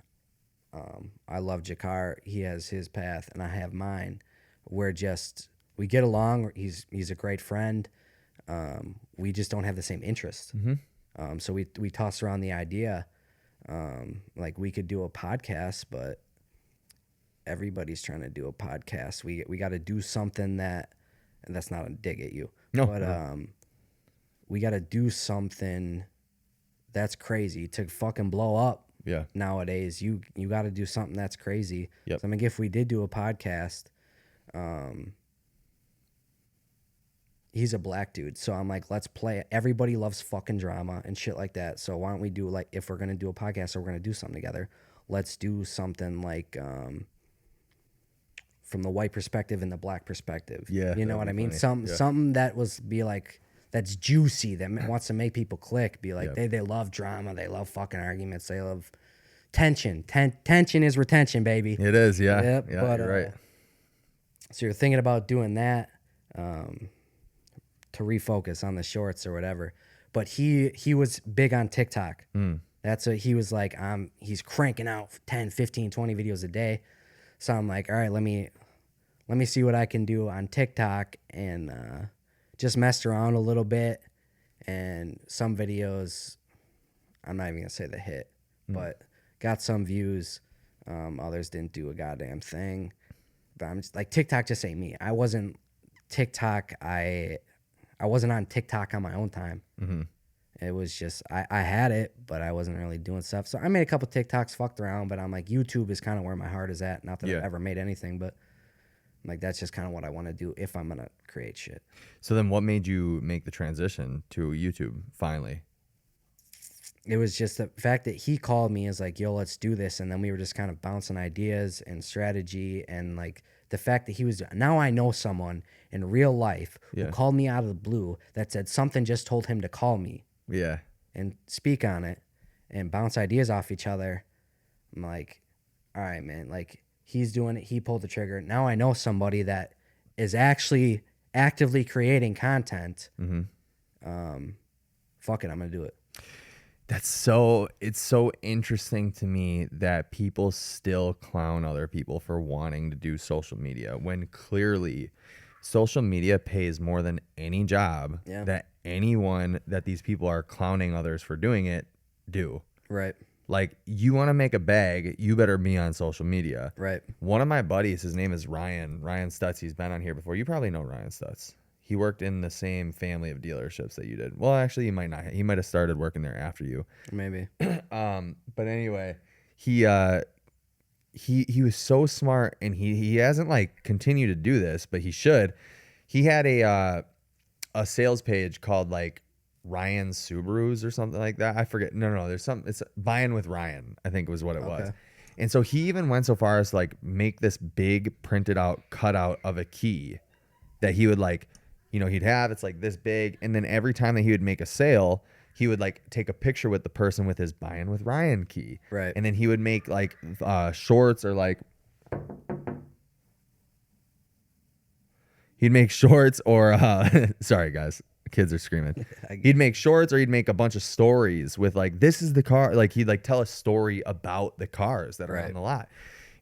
Speaker 2: I love Jakar. He has his path, and I have mine. We get along. He's a great friend. We just don't have the same interests. So we toss around the idea, like we could do a podcast, but everybody's trying to do a podcast. We got to do something and that's not a dig at you, but we got to do something that's crazy to fucking blow up.
Speaker 1: Yeah.
Speaker 2: Nowadays, you got to do something that's crazy.
Speaker 1: Yep.
Speaker 2: So I mean, if we did do a podcast, he's a black dude, so I'm like, let's play it. Everybody loves fucking drama and shit like that. So why don't we do like, if we're gonna do a podcast or we're gonna do something together, let's do something like from the white perspective and the black perspective.
Speaker 1: Yeah,
Speaker 2: you know
Speaker 1: that'd
Speaker 2: what I
Speaker 1: be
Speaker 2: mean?
Speaker 1: funny. Yeah.
Speaker 2: Something that was be like that's juicy that wants to make people click. Be like,
Speaker 1: Yep.
Speaker 2: they love drama, they love fucking arguments, they love tension. Tension is retention, baby.
Speaker 1: It is. Yeah.
Speaker 2: Yep,
Speaker 1: Yeah.
Speaker 2: but,
Speaker 1: You're right.
Speaker 2: So you're thinking about doing that to refocus on the shorts or whatever. But he was big on TikTok. That's what he was like. He's cranking out 10, 15, 20 videos a day. So I'm like, all right, let me see what I can do on TikTok, and just messed around a little bit. And some videos, I'm not even gonna say the hit, but got some views. Others didn't do a goddamn thing. But I'm just like, TikTok just ain't me. I wasn't TikTok. I wasn't on TikTok on my own time. It was just I had it, but I wasn't really doing stuff. So I made a couple TikToks, fucked around, but I'm like, YouTube is kind of where my heart is at. Not that I've ever made anything, but I'm like, that's just kind of what I want to do if I'm gonna create shit.
Speaker 1: So then, what made you make the transition to YouTube finally?
Speaker 2: It was just the fact that he called me as like, yo, let's do this. And then we were just kind of bouncing ideas and strategy. And like the fact that he was, now I know someone in real life who called me out of the blue that said something just told him to call me.
Speaker 1: Yeah.
Speaker 2: And speak on it and bounce ideas off each other. I'm like, all right, man, like he's doing it. He pulled the trigger. Now I know somebody that is actually actively creating content. Fuck it, I'm going to do it.
Speaker 1: It's so interesting to me that people still clown other people for wanting to do social media when clearly social media pays more than any job that anyone that these people are clowning others for doing it do.
Speaker 2: Right.
Speaker 1: Like, you want to make a bag, you better be on social media.
Speaker 2: Right.
Speaker 1: One of my buddies, his name is Ryan Stutz. He's been on here before. You probably know Ryan Stutz. He worked in the same family of dealerships that you did. Well, actually, he might not. He might have started working there after you.
Speaker 2: Maybe.
Speaker 1: But anyway, he was so smart, and he hasn't like continued to do this, but he should. He had a sales page called like Ryan Subarus or something like that. I forget. No. There's some. It's Buying with Ryan, I think was what it was. And so he even went so far as to like make this big printed out cutout of a key that he would like, he'd have, it's like this big. And then every time that he would make a sale, he would like take a picture with the person with his Buying with Ryan key.
Speaker 2: Right.
Speaker 1: And then he would make like shorts or like, he'd make shorts or, sorry guys, kids are screaming. He'd make shorts or he'd make a bunch of stories with like, this is the car. Like he'd like tell a story about the cars that are on the lot.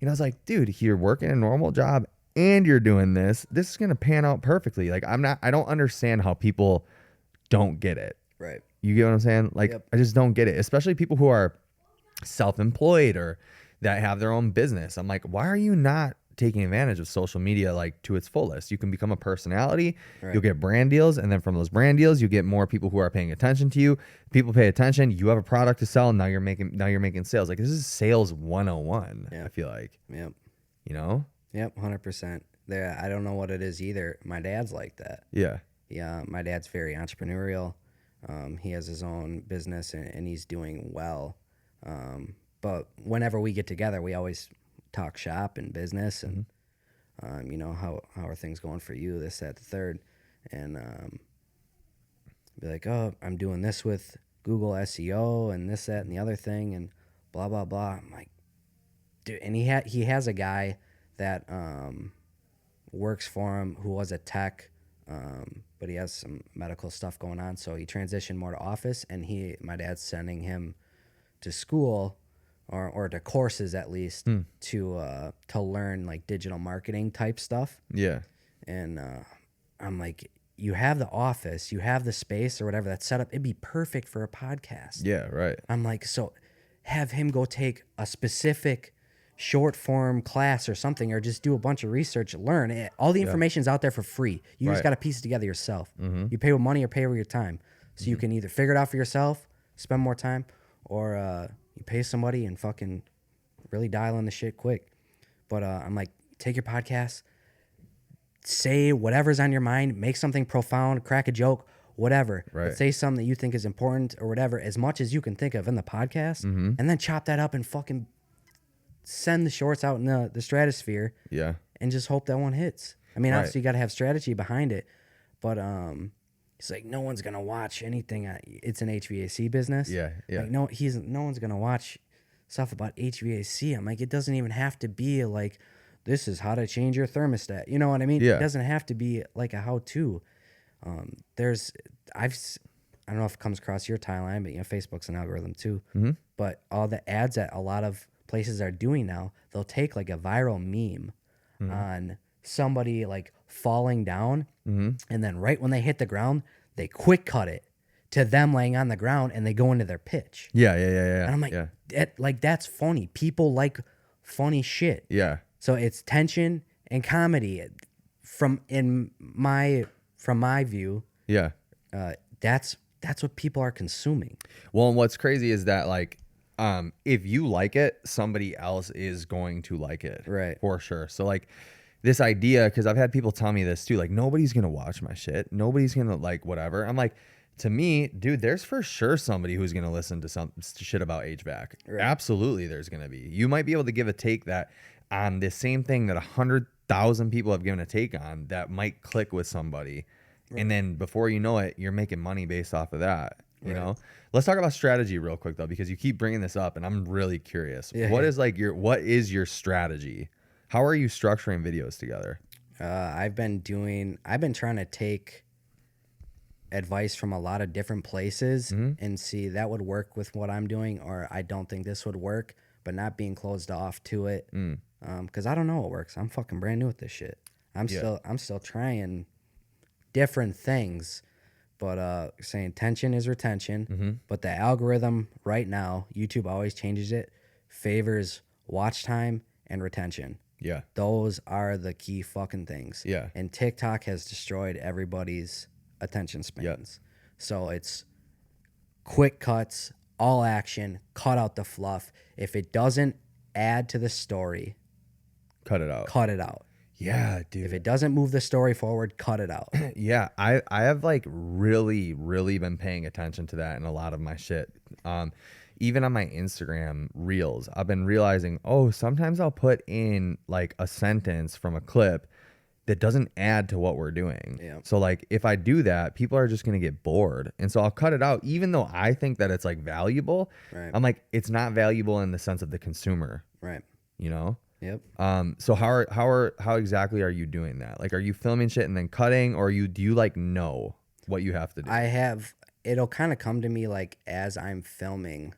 Speaker 1: And I was like, dude, you're working a normal job and you're doing this. This is going to pan out perfectly. Like I don't understand how people don't get it.
Speaker 2: Right.
Speaker 1: You get what I'm saying? Like, I just don't get it, especially people who are self-employed or that have their own business. I'm like, why are you not taking advantage of social media like to its fullest? You can become a personality, you'll get brand deals, and then from those brand deals you get more people who are paying attention to you. People pay attention, you have a product to sell, and now you're making sales. Like, this is sales 101. I feel like.
Speaker 2: Yep. 100%. There, I don't know what it is either. My dad's like that. Yeah, my dad's very entrepreneurial. He has his own business and he's doing well. But whenever we get together, we always talk shop and business and how are things going for you, this, that, the third, and be like, oh, I'm doing this with Google SEO and this, that, and the other thing and blah blah blah. I'm like, dude, and he has a guy that works for him who was a tech, but he has some medical stuff going on, so he transitioned more to office, and my dad's sending him to school or to courses at least to learn like digital marketing type stuff. And I'm like, you have the office, you have the space or whatever that's set up, it'd be perfect for a podcast. I'm like, so have him go take a specific short form class or something, or just do a bunch of research, learn it. All the information's out there for free. You just got to piece it together yourself. You pay with money or pay with your time. So you can either figure it out for yourself, spend more time, or you pay somebody and fucking really dial in the shit quick. But I'm like, take your podcast, say whatever's on your mind, make something profound, crack a joke, whatever. But say something that you think is important or whatever, as much as you can think of in the podcast, and then chop that up and fucking send the shorts out in the stratosphere. And just hope that one hits. I mean, obviously you got to have strategy behind it, but it's like no one's gonna watch anything. It's an HVAC business. Like no one's gonna watch stuff about HVAC. I'm like, it doesn't even have to be like, this is how to change your thermostat. You know what I mean? It doesn't have to be like a how-to. I don't know if it comes across your timeline, but Facebook's an algorithm too. But all the ads that a lot of places are doing now, they'll take like a viral meme on somebody like falling down, and then right when they hit the ground, they quick cut it to them laying on the ground, and they go into their pitch. And I'm like, that's funny. People like funny shit. So it's tension and comedy. From my view, that's what people are consuming.
Speaker 1: Well, and what's crazy is that like, if you like it, somebody else is going to like it, for sure. So like this idea, because I've had people tell me this too, like, nobody's gonna watch my shit, nobody's gonna like whatever. I'm like, to me, dude, there's for sure somebody who's gonna listen to some shit about HVAC. Absolutely, there's gonna be. You might be able to give a take that on the same thing that 100,000 people have given a take on, that might click with somebody, and then before you know it, you're making money based off of that. You know, let's talk about strategy real quick though, because you keep bringing this up, and I'm really curious. What is your strategy? How are you structuring videos together?
Speaker 2: I've been trying to take advice from a lot of different places and see that would work with what I'm doing, or I don't think this would work, but not being closed off to it. Because I don't know what works. I'm fucking brand new at this shit. I'm still trying different things. But saying tension is retention. But the algorithm right now, YouTube always changes it, favors watch time and retention. Those are the key fucking things. And TikTok has destroyed everybody's attention spans. So it's quick cuts, all action, cut out the fluff. If it doesn't add to the story,
Speaker 1: cut it out. Yeah,
Speaker 2: If
Speaker 1: dude.
Speaker 2: it doesn't move the story forward, cut it out.
Speaker 1: Yeah, I have like really been paying attention to that in a lot of my shit. Even on my Instagram reels, I've been realizing, oh, sometimes I'll put in like a sentence from a clip that doesn't add to what we're doing.
Speaker 2: Yeah.
Speaker 1: So like if I do that, people are just gonna get bored. And so I'll cut it out, even though I think that it's like valuable.
Speaker 2: Right.
Speaker 1: I'm like, it's not valuable in the sense of the consumer,
Speaker 2: Right.
Speaker 1: you know?
Speaker 2: Yep.
Speaker 1: So how exactly are you doing that? Like, are you filming shit and then cutting, or do you like know what you have to do?
Speaker 2: It'll kind of come to me like as I'm filming.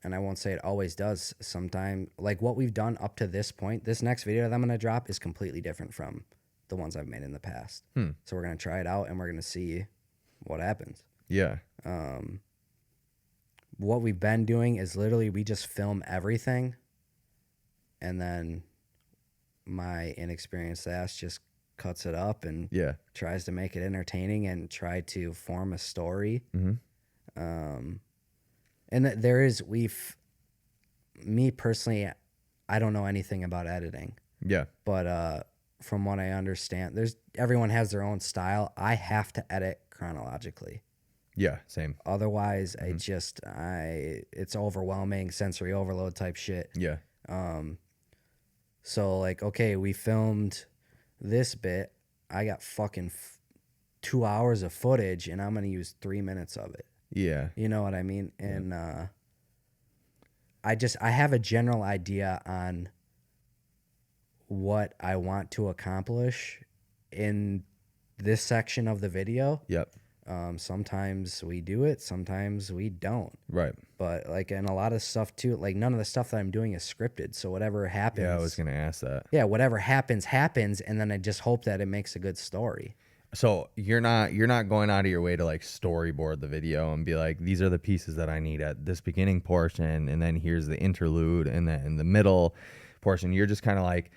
Speaker 2: And I won't say it always does. Sometime like what we've done up to this point, this next video that I'm going to drop is completely different from the ones I've made in the past. So we're going to try it out and we're going to see what happens.
Speaker 1: Yeah.
Speaker 2: What we've been doing is literally we just film everything. And then my inexperienced ass just cuts it up and
Speaker 1: Yeah.
Speaker 2: tries to make it entertaining and try to form a story. And that there is, me personally, I don't know anything about editing,
Speaker 1: Yeah.
Speaker 2: but from what I understand, everyone has their own style. I have to edit chronologically.
Speaker 1: Yeah. Same.
Speaker 2: Otherwise, it's overwhelming, sensory overload type shit.
Speaker 1: Yeah.
Speaker 2: So like, okay, we filmed this bit. I got fucking 2 hours of footage, and I'm gonna use 3 minutes of it.
Speaker 1: Yeah.
Speaker 2: You know what I mean? And I have a general idea on what I want to accomplish in this section of the video.
Speaker 1: Yep.
Speaker 2: Sometimes we do it, sometimes we don't.
Speaker 1: Right.
Speaker 2: But like in a lot of stuff too, like none of the stuff that I'm doing is scripted. So whatever happens.
Speaker 1: Yeah, I was gonna ask that.
Speaker 2: Yeah, whatever happens, and then I just hope that it makes a good story.
Speaker 1: So you're not going out of your way to like storyboard the video and be like, these are the pieces that I need at this beginning portion, and then here's the interlude, and then in the middle portion, you're just kind of like,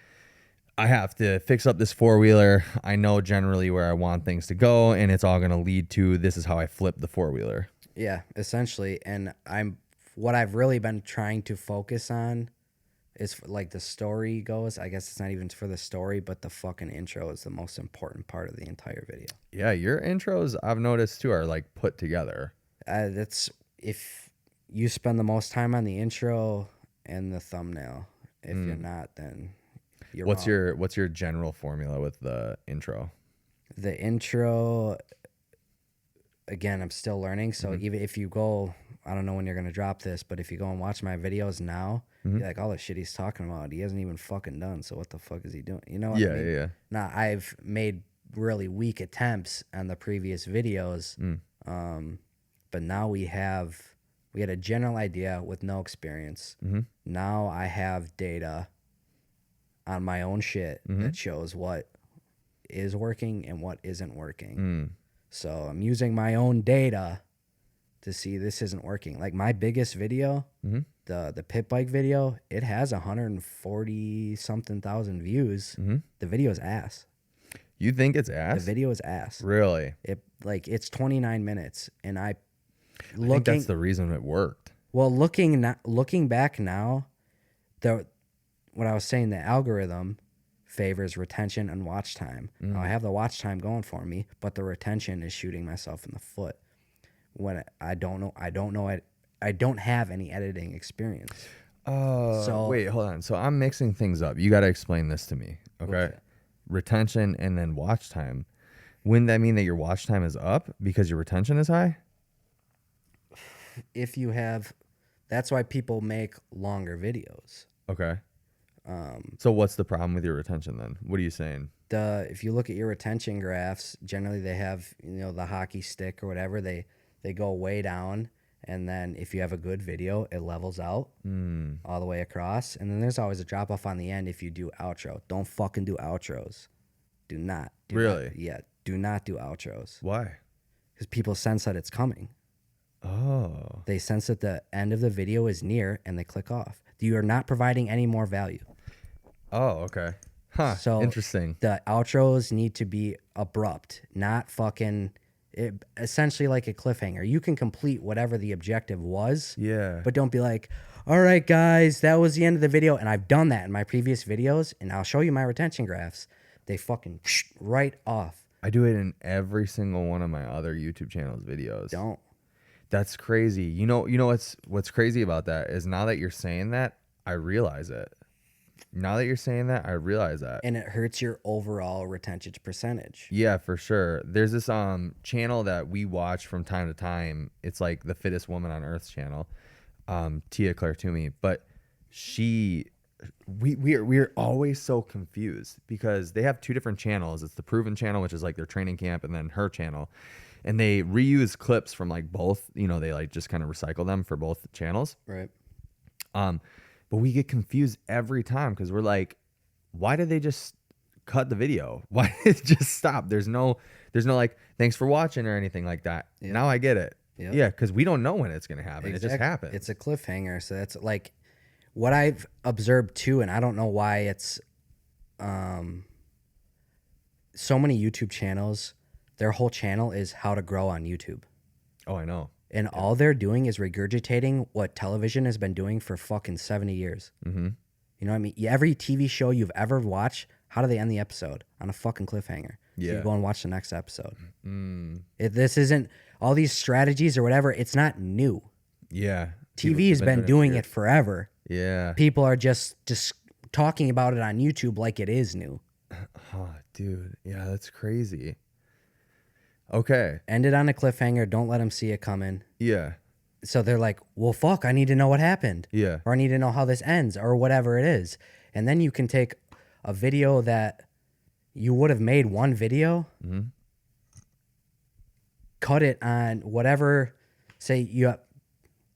Speaker 1: I have to fix up this four-wheeler. I know generally where I want things to go, and it's all going to lead to this is how I flip the four-wheeler.
Speaker 2: Yeah, essentially. And what I've really been trying to focus on is like the story goes. I guess it's not even for the story, but the fucking intro is the most important part of the entire video.
Speaker 1: Yeah, your intros I've noticed too are like put together.
Speaker 2: That's if you spend the most time on the intro and the thumbnail. If you're not, then you're
Speaker 1: What's
Speaker 2: wrong.
Speaker 1: what's your general formula with the intro?
Speaker 2: The intro, again, I'm still learning. So even if you go, I don't know when you're going to drop this, but if you go and watch my videos now, you're like, all the shit he's talking about, he hasn't even fucking done. So what the fuck is he doing? You know what I mean?
Speaker 1: Yeah.
Speaker 2: Now, I've made really weak attempts on the previous videos, but now we had a general idea with no experience. Now I have data on my own shit that shows what is working and what isn't working. So I'm using my own data to see this isn't working. Like my biggest video, the pit bike video, it has 140 something thousand views. The video is ass.
Speaker 1: You think it's ass?
Speaker 2: The video is ass.
Speaker 1: Really?
Speaker 2: It's 29 minutes, and
Speaker 1: I think that's the reason it worked.
Speaker 2: Well, looking back now, what I was saying, the algorithm favors retention and watch time. Now, I have the watch time going for me, but the retention is shooting myself in the foot. When I don't have any editing experience.
Speaker 1: So wait, hold on. So I'm mixing things up. You got to explain this to me, okay? Retention and then watch time. Wouldn't that mean that your watch time is up because your retention is high?
Speaker 2: If you have, that's why people make longer videos.
Speaker 1: Okay. So what's the problem with your retention then? What are you saying?
Speaker 2: If you look at your retention graphs, generally they have, the hockey stick or whatever, they go way down, and then if you have a good video, it levels out all the way across, and then there's always a drop off on the end if you do outro. Don't fucking do outros. Do not.
Speaker 1: Really?
Speaker 2: Do not do outros.
Speaker 1: Why?
Speaker 2: Because people sense that it's coming.
Speaker 1: Oh.
Speaker 2: They sense that the end of the video is near, and they click off. You are not providing any more value.
Speaker 1: Oh, okay. Huh.
Speaker 2: So
Speaker 1: interesting.
Speaker 2: The outros need to be abrupt, not fucking essentially like a cliffhanger. You can complete whatever the objective was.
Speaker 1: Yeah.
Speaker 2: But don't be like, all right, guys, that was the end of the video. And I've done that in my previous videos, and I'll show you my retention graphs. They fucking right off.
Speaker 1: I do it in every single one of my other YouTube channels videos.
Speaker 2: Don't.
Speaker 1: That's crazy. You know what's crazy about that is now that you're saying that, I realize it. Now that you're saying that, I realize that.
Speaker 2: And it hurts your overall retention percentage.
Speaker 1: Yeah, for sure. There's this channel that we watch from time to time. It's like the Fittest Woman on Earth channel. Tia Claire Toomey, but we're always so confused because they have two different channels. It's the Proven channel, which is like their training camp, and then her channel, and they reuse clips from like both. You know, they like just kind of recycle them for both channels.
Speaker 2: Right.
Speaker 1: But we get confused every time because we're like, why did they just cut the video? Why did it just stop? There's no like thanks for watching or anything like that. Yep. Now I get it. Yep. Yeah, because we don't know when it's gonna happen. Exactly. It just happens.
Speaker 2: It's a cliffhanger. So that's like what I've observed too, and I don't know why it's so many YouTube channels, their whole channel is how to grow on YouTube.
Speaker 1: Oh, I know.
Speaker 2: And all they're doing is regurgitating what television has been doing for fucking 70 years. Mm-hmm. You know what I mean? Every TV show you've ever watched, how do they end the episode? On a fucking cliffhanger.
Speaker 1: Yeah.
Speaker 2: So you go and watch the next episode. This isn't all these strategies or whatever. It's not new.
Speaker 1: Yeah.
Speaker 2: TV has been doing it forever.
Speaker 1: Yeah.
Speaker 2: People are just talking about it on YouTube like it is new.
Speaker 1: Oh, dude. Yeah, that's crazy. Okay.
Speaker 2: End it on a cliffhanger. Don't let them see it coming.
Speaker 1: Yeah.
Speaker 2: So they're like, well, fuck, I need to know what happened.
Speaker 1: Yeah.
Speaker 2: Or I need to know how this ends or whatever it is. And then you can take a video that you would have made one video, cut it on whatever, say you have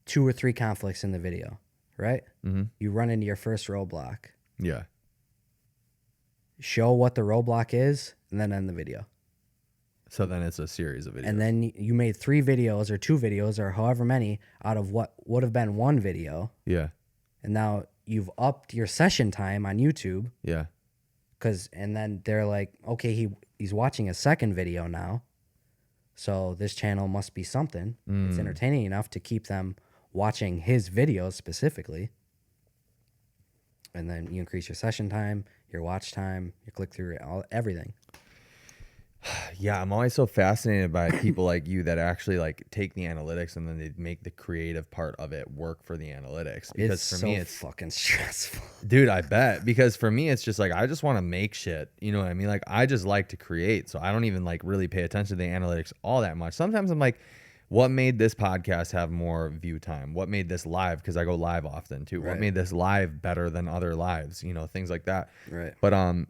Speaker 2: 2 or 3 conflicts in the video, right? Mm-hmm. You run into your first roadblock.
Speaker 1: Yeah.
Speaker 2: Show what the roadblock is and then end the video.
Speaker 1: So then it's a series of videos.
Speaker 2: And then you made 3 videos or 2 videos or however many out of what would have been one video.
Speaker 1: Yeah.
Speaker 2: And now you've upped your session time on YouTube.
Speaker 1: Yeah.
Speaker 2: And then they're like, okay, he's watching a second video now. So this channel must be something. It's entertaining enough to keep them watching his videos specifically. And then you increase your session time, your watch time, your click-through, everything.
Speaker 1: Yeah, I'm always so fascinated by people like you that actually like take the analytics and then they make the creative part of it work for the analytics. Because for me, it's
Speaker 2: fucking stressful.
Speaker 1: Dude, I bet. Because for me, it's just like, I just want to make shit. You know what I mean? Like, I just like to create. So I don't even like really pay attention to the analytics all that much. Sometimes I'm like, what made this podcast have more view time? What made this live? Because I go live often too. Right. What made this live better than other lives? You know, things like that.
Speaker 2: Right.
Speaker 1: But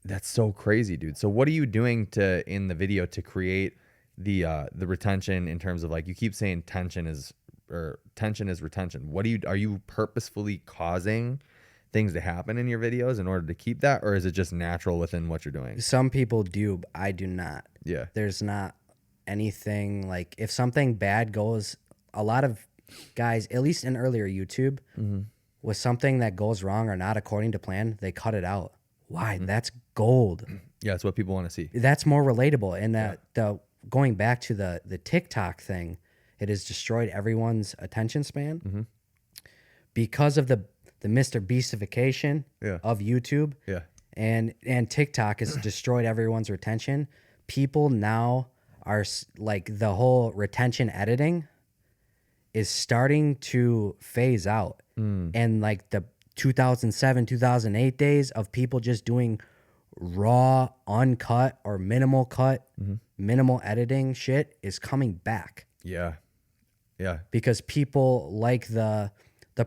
Speaker 1: that's so crazy, dude. So what are you doing in the video to create the retention in terms of like, you keep saying tension is retention. Are you purposefully causing things to happen in your videos in order to keep that, or is it just natural within what you're doing?
Speaker 2: Some people do, but I do not.
Speaker 1: Yeah.
Speaker 2: There's not anything like, if something bad goes, a lot of guys, at least in earlier YouTube, with something that goes wrong or not according to plan, they cut it out. Why? That's gold.
Speaker 1: Yeah, it's what people want to see.
Speaker 2: That's more relatable. And the going back to the TikTok thing, it has destroyed everyone's attention span because of the Mr. Beastification of YouTube.
Speaker 1: Yeah.
Speaker 2: And TikTok has destroyed everyone's retention. People now are like, the whole retention editing is starting to phase out. And like the 2007, 2008 days of people just doing raw, uncut or minimal cut, minimal editing shit is coming back.
Speaker 1: Yeah. Yeah.
Speaker 2: Because people like the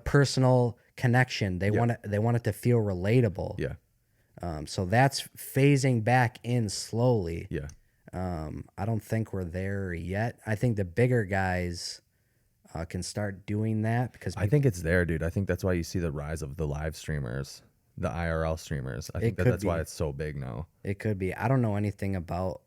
Speaker 2: personal connection. They want it to feel relatable.
Speaker 1: Yeah.
Speaker 2: So that's phasing back in slowly.
Speaker 1: Yeah.
Speaker 2: I don't think we're there yet. I think the bigger guys can start doing that because
Speaker 1: I think it's there, dude. I think that's why you see the rise of the live streamers, the IRL streamers. I think that's why it's so big now.
Speaker 2: It could be. I don't know anything about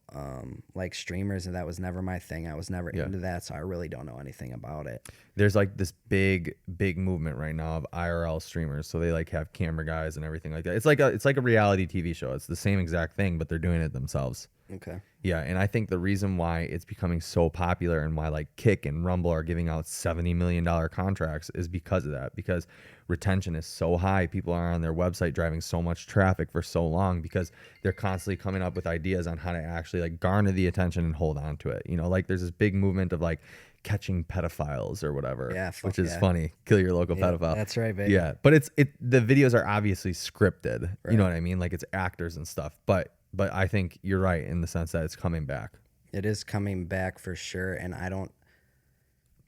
Speaker 2: like streamers, and that was never my thing. I was never
Speaker 1: Yeah.
Speaker 2: into that, so I really don't know anything about it.
Speaker 1: There's like this big movement right now of IRL streamers. So they like have camera guys and everything like that. It's like a reality TV show. It's the same exact thing, but they're doing it themselves.
Speaker 2: Okay.
Speaker 1: Yeah, and I think the reason why it's becoming so popular and why like Kick and Rumble are giving out $70 million contracts is because of that. Because retention is so high, people are on their website driving so much traffic for so long because they're constantly coming up with ideas on how to actually like garner the attention and hold on to it. You know, like there's this big movement of like catching pedophiles or whatever,
Speaker 2: Yeah,
Speaker 1: which is
Speaker 2: yeah.
Speaker 1: funny. Kill your local pedophile.
Speaker 2: That's right, baby.
Speaker 1: Yeah, but the videos are obviously scripted.
Speaker 2: Right.
Speaker 1: You know what I mean? Like it's actors and stuff. But I think you're right in the sense that it's coming back.
Speaker 2: It is coming back for sure, and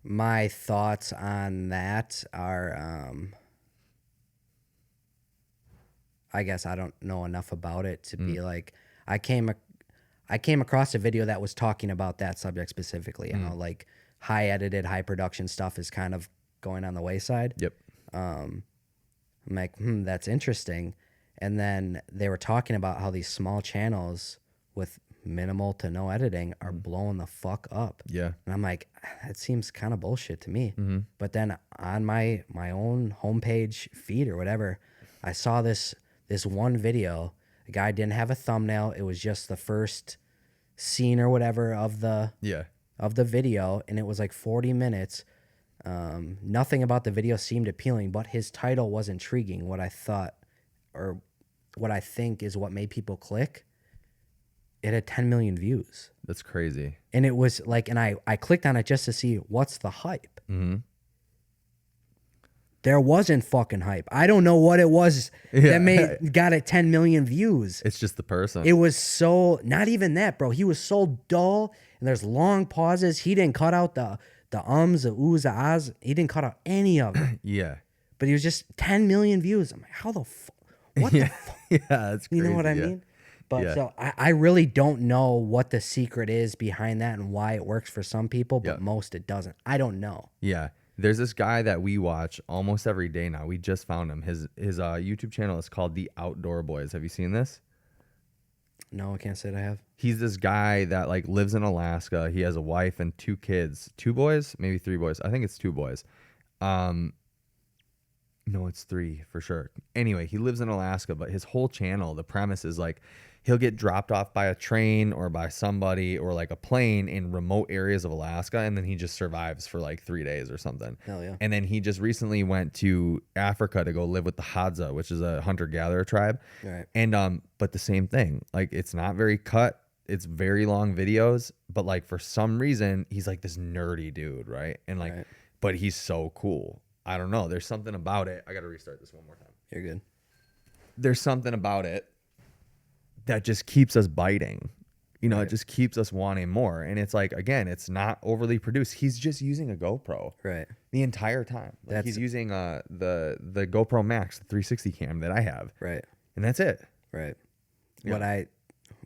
Speaker 2: my thoughts on that are, I guess I don't know enough about it to be like, I came across a video that was talking about that subject specifically, how like high edited, high production stuff is kind of going on the wayside.
Speaker 1: Yep.
Speaker 2: I'm like, that's interesting. And then they were talking about how these small channels with minimal to no editing are blowing the fuck up.
Speaker 1: Yeah.
Speaker 2: And I'm like, that seems kind of bullshit to me.
Speaker 1: Mm-hmm.
Speaker 2: But then on my own homepage feed or whatever, I saw this one video. The guy didn't have a thumbnail. It was just the first scene or whatever of the video, and it was like 40 minutes. Nothing about the video seemed appealing, but his title was intriguing. What I thought, or what I think is what made people click. It had 10 million views.
Speaker 1: That's crazy.
Speaker 2: And it was like, and I clicked on it just to see what's the hype.
Speaker 1: Mm-hmm.
Speaker 2: There wasn't fucking hype. I don't know what it was that got it 10 million views.
Speaker 1: It's just the person.
Speaker 2: It was so, not even that, bro. He was so dull, and there's long pauses. He didn't cut out the ums, the oohs, the ahs. He didn't cut out any of it.
Speaker 1: Yeah.
Speaker 2: But he was just 10 million views. I'm like, how the fuck? What the fuck?
Speaker 1: Yeah, that's crazy.
Speaker 2: You know what I mean? But so I really don't know what the secret is behind that and why it works for some people, but most it doesn't. I don't know.
Speaker 1: Yeah. There's this guy that we watch almost every day now. We just found him. His YouTube channel is called The Outdoor Boys. Have you seen this?
Speaker 2: No, I can't say that I have.
Speaker 1: He's this guy that like lives in Alaska. He has a wife and 2 kids. 2 boys? Maybe 3 boys. I think it's 2 boys. No, it's 3 for sure. Anyway, he lives in Alaska, but his whole channel, the premise is like he'll get dropped off by a train or by somebody or like a plane in remote areas of Alaska, and then he just survives for like 3 days or something.
Speaker 2: Hell yeah.
Speaker 1: And then he just recently went to Africa to go live with the Hadza, which is a hunter-gatherer tribe.
Speaker 2: Right.
Speaker 1: And but the same thing, like it's not very cut. It's very long videos, but like for some reason he's like this nerdy dude, right? And like, but he's so cool. I don't know. There's something about it. I got to restart this one more time.
Speaker 2: You're good.
Speaker 1: There's something about it that just keeps us biting. You know, it just keeps us wanting more. And it's like, again, it's not overly produced. He's just using a GoPro the entire time. Like he's using the GoPro Max, the 360 cam that I have.
Speaker 2: Right.
Speaker 1: And that's it.
Speaker 2: Right.
Speaker 1: Yeah.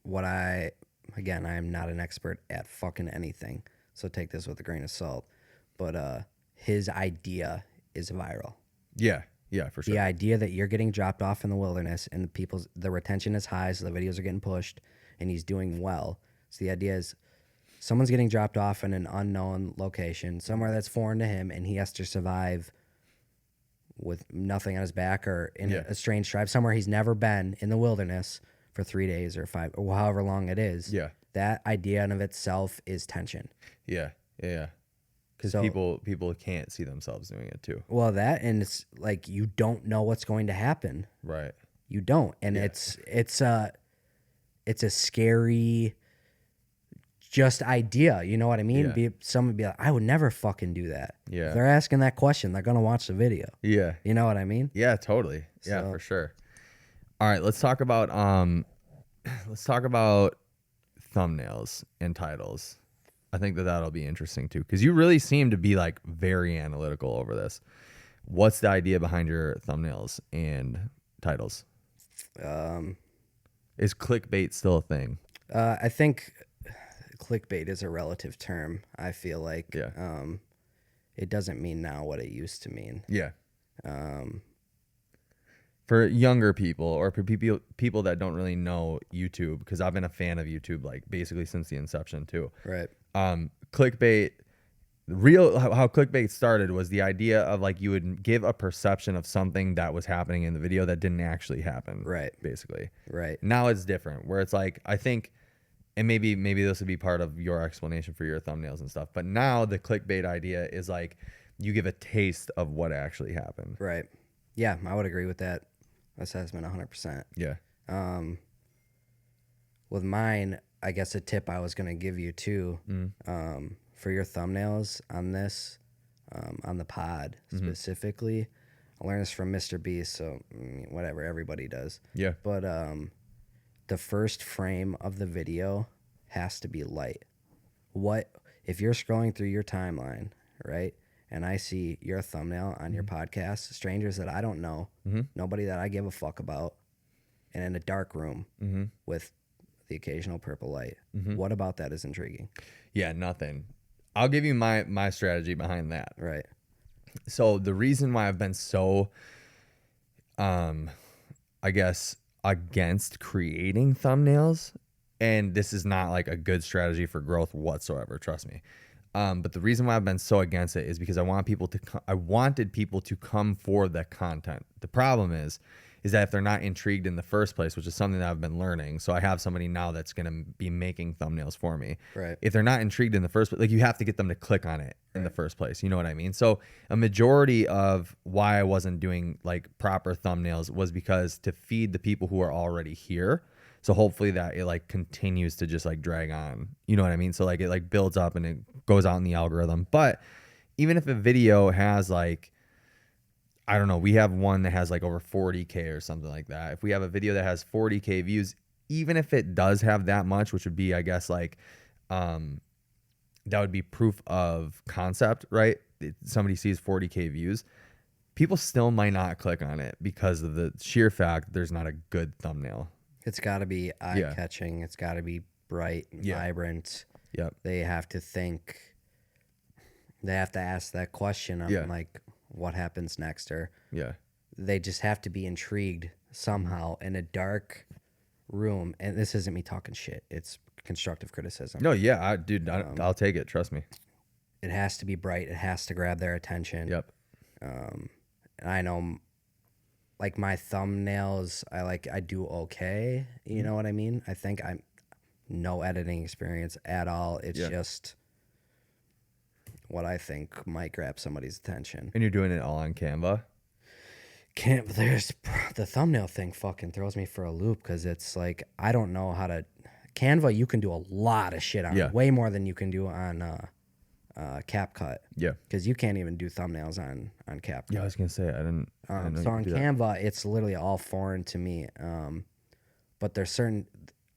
Speaker 2: What I again, I am not an expert at fucking anything, so take this with a grain of salt. But his idea is viral.
Speaker 1: Yeah, for sure.
Speaker 2: The idea that you're getting dropped off in the wilderness and the retention is high, so the videos are getting pushed, and he's doing well. So the idea is someone's getting dropped off in an unknown location, somewhere that's foreign to him, and he has to survive with nothing on his back or in a strange tribe, somewhere he's never been in the wilderness for 3 days or 5 or however long it is.
Speaker 1: Yeah.
Speaker 2: That idea in of itself is tension.
Speaker 1: Yeah. Because people can't see themselves doing it too.
Speaker 2: Well, that, and it's like you don't know what's going to happen.
Speaker 1: Right.
Speaker 2: You don't, and it's a scary just idea. You know what I mean?
Speaker 1: Yeah.
Speaker 2: Someone would be like, I would never fucking do that.
Speaker 1: Yeah.
Speaker 2: If they're asking that question, they're gonna watch the video.
Speaker 1: Yeah.
Speaker 2: You know what I mean?
Speaker 1: Yeah, totally. Yeah, for sure. All right, let's talk about thumbnails and titles. I think that'll be interesting too, because you really seem to be like very analytical over this. What's the idea behind your thumbnails and titles? Is clickbait still a thing?
Speaker 2: I think clickbait is a relative term. I feel like it doesn't mean now what it used to mean.
Speaker 1: Yeah. for younger people or for people that don't really know YouTube, because I've been a fan of YouTube like basically since the inception too.
Speaker 2: Right.
Speaker 1: Clickbait, how clickbait started was the idea of like you would give a perception of something that was happening in the video that didn't actually happen.
Speaker 2: Right.
Speaker 1: Basically.
Speaker 2: Right.
Speaker 1: Now it's different where it's like, I think, and maybe this would be part of your explanation for your thumbnails and stuff, but now the clickbait idea is like you give a taste of what actually happened.
Speaker 2: Right. Yeah, I would agree with that assessment 100%.
Speaker 1: Yeah.
Speaker 2: With mine, I guess a tip I was going to give you too, for your thumbnails on this, on the pod specifically. I learned this from Mr. Beast, so whatever, everybody does.
Speaker 1: Yeah.
Speaker 2: But the first frame of the video has to be light. What if you're scrolling through your timeline, right? And I see your thumbnail on your podcast, strangers that I don't know, nobody that I give a fuck about, and in a dark room with the occasional purple light. What about that is intriguing?
Speaker 1: Yeah, nothing. I'll give you my strategy behind that.
Speaker 2: Right.
Speaker 1: So the reason why I've been so, I guess, against creating thumbnails, and this is not like a good strategy for growth whatsoever, trust me. But the reason why I've been so against it is because I wanted people to come for the content. The problem is that if they're not intrigued in the first place, which is something that I've been learning, so I have somebody now that's going to be making thumbnails for me.
Speaker 2: Right.
Speaker 1: If they're not intrigued in the first place, like you have to get them to click on it in the first place. You know what I mean? So a majority of why I wasn't doing like proper thumbnails was because to feed the people who are already here. So hopefully that it like continues to just like drag on. You know what I mean? So like it like builds up and it goes out in the algorithm. But even if a video has like, I don't know, we have one that has like over 40K or something like that. If we have a video that has 40K views, even if it does have that much, which would be, I guess, like, that would be proof of concept, right? Somebody sees 40K views, people still might not click on it because of the sheer fact that there's not a good thumbnail.
Speaker 2: It's got to be eye-catching. It's got to be bright and vibrant.
Speaker 1: Yep.
Speaker 2: They have to think. They have to ask that question of like, what happens next? Or they just have to be intrigued somehow in a dark room. And this isn't me talking shit. It's constructive criticism.
Speaker 1: No, yeah, I'll take it. Trust me.
Speaker 2: It has to be bright. It has to grab their attention.
Speaker 1: Yep.
Speaker 2: And I know, like my thumbnails, I do okay. You know what I mean? I think I'm no editing experience at all. It's just what I think might grab somebody's attention.
Speaker 1: And you're doing it all on Canva?
Speaker 2: There's the thumbnail thing fucking throws me for a loop because it's like I don't know how to. Canva, you can do a lot of shit on, way more than you can do on CapCut. Yeah, because you can't even do thumbnails on CapCut.
Speaker 1: Yeah, I was gonna say I didn't
Speaker 2: so on Canva, it's literally all foreign to me. But there's certain.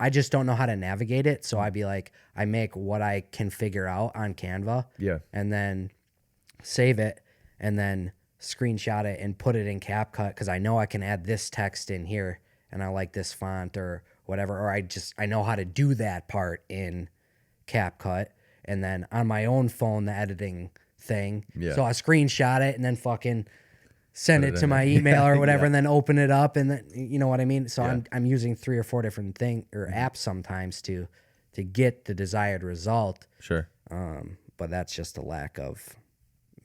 Speaker 2: I just don't know how to navigate it. So I'd be like, I make what I can figure out on Canva. Yeah. And then save it and then screenshot it and put it in CapCut because I know I can add this text in here and I like this font or whatever. Or I know how to do that part in CapCut. And then on my own phone, the editing thing. Yeah. So I screenshot it and then fucking send it to my email or whatever, and then open it up, and then you know what I mean. So I'm using 3 or 4 different apps sometimes to get the desired result. Sure. But that's just a lack of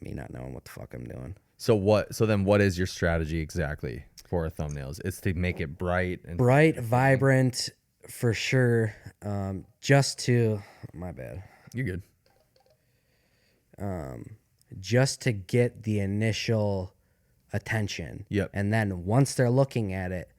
Speaker 2: me not knowing what the fuck I'm doing.
Speaker 1: So then what is your strategy exactly for thumbnails? It's to make it bright and
Speaker 2: vibrant for sure. Just to my bad.
Speaker 1: You're
Speaker 2: good. Just to get the initial attention. Yep. And then once they're looking at it,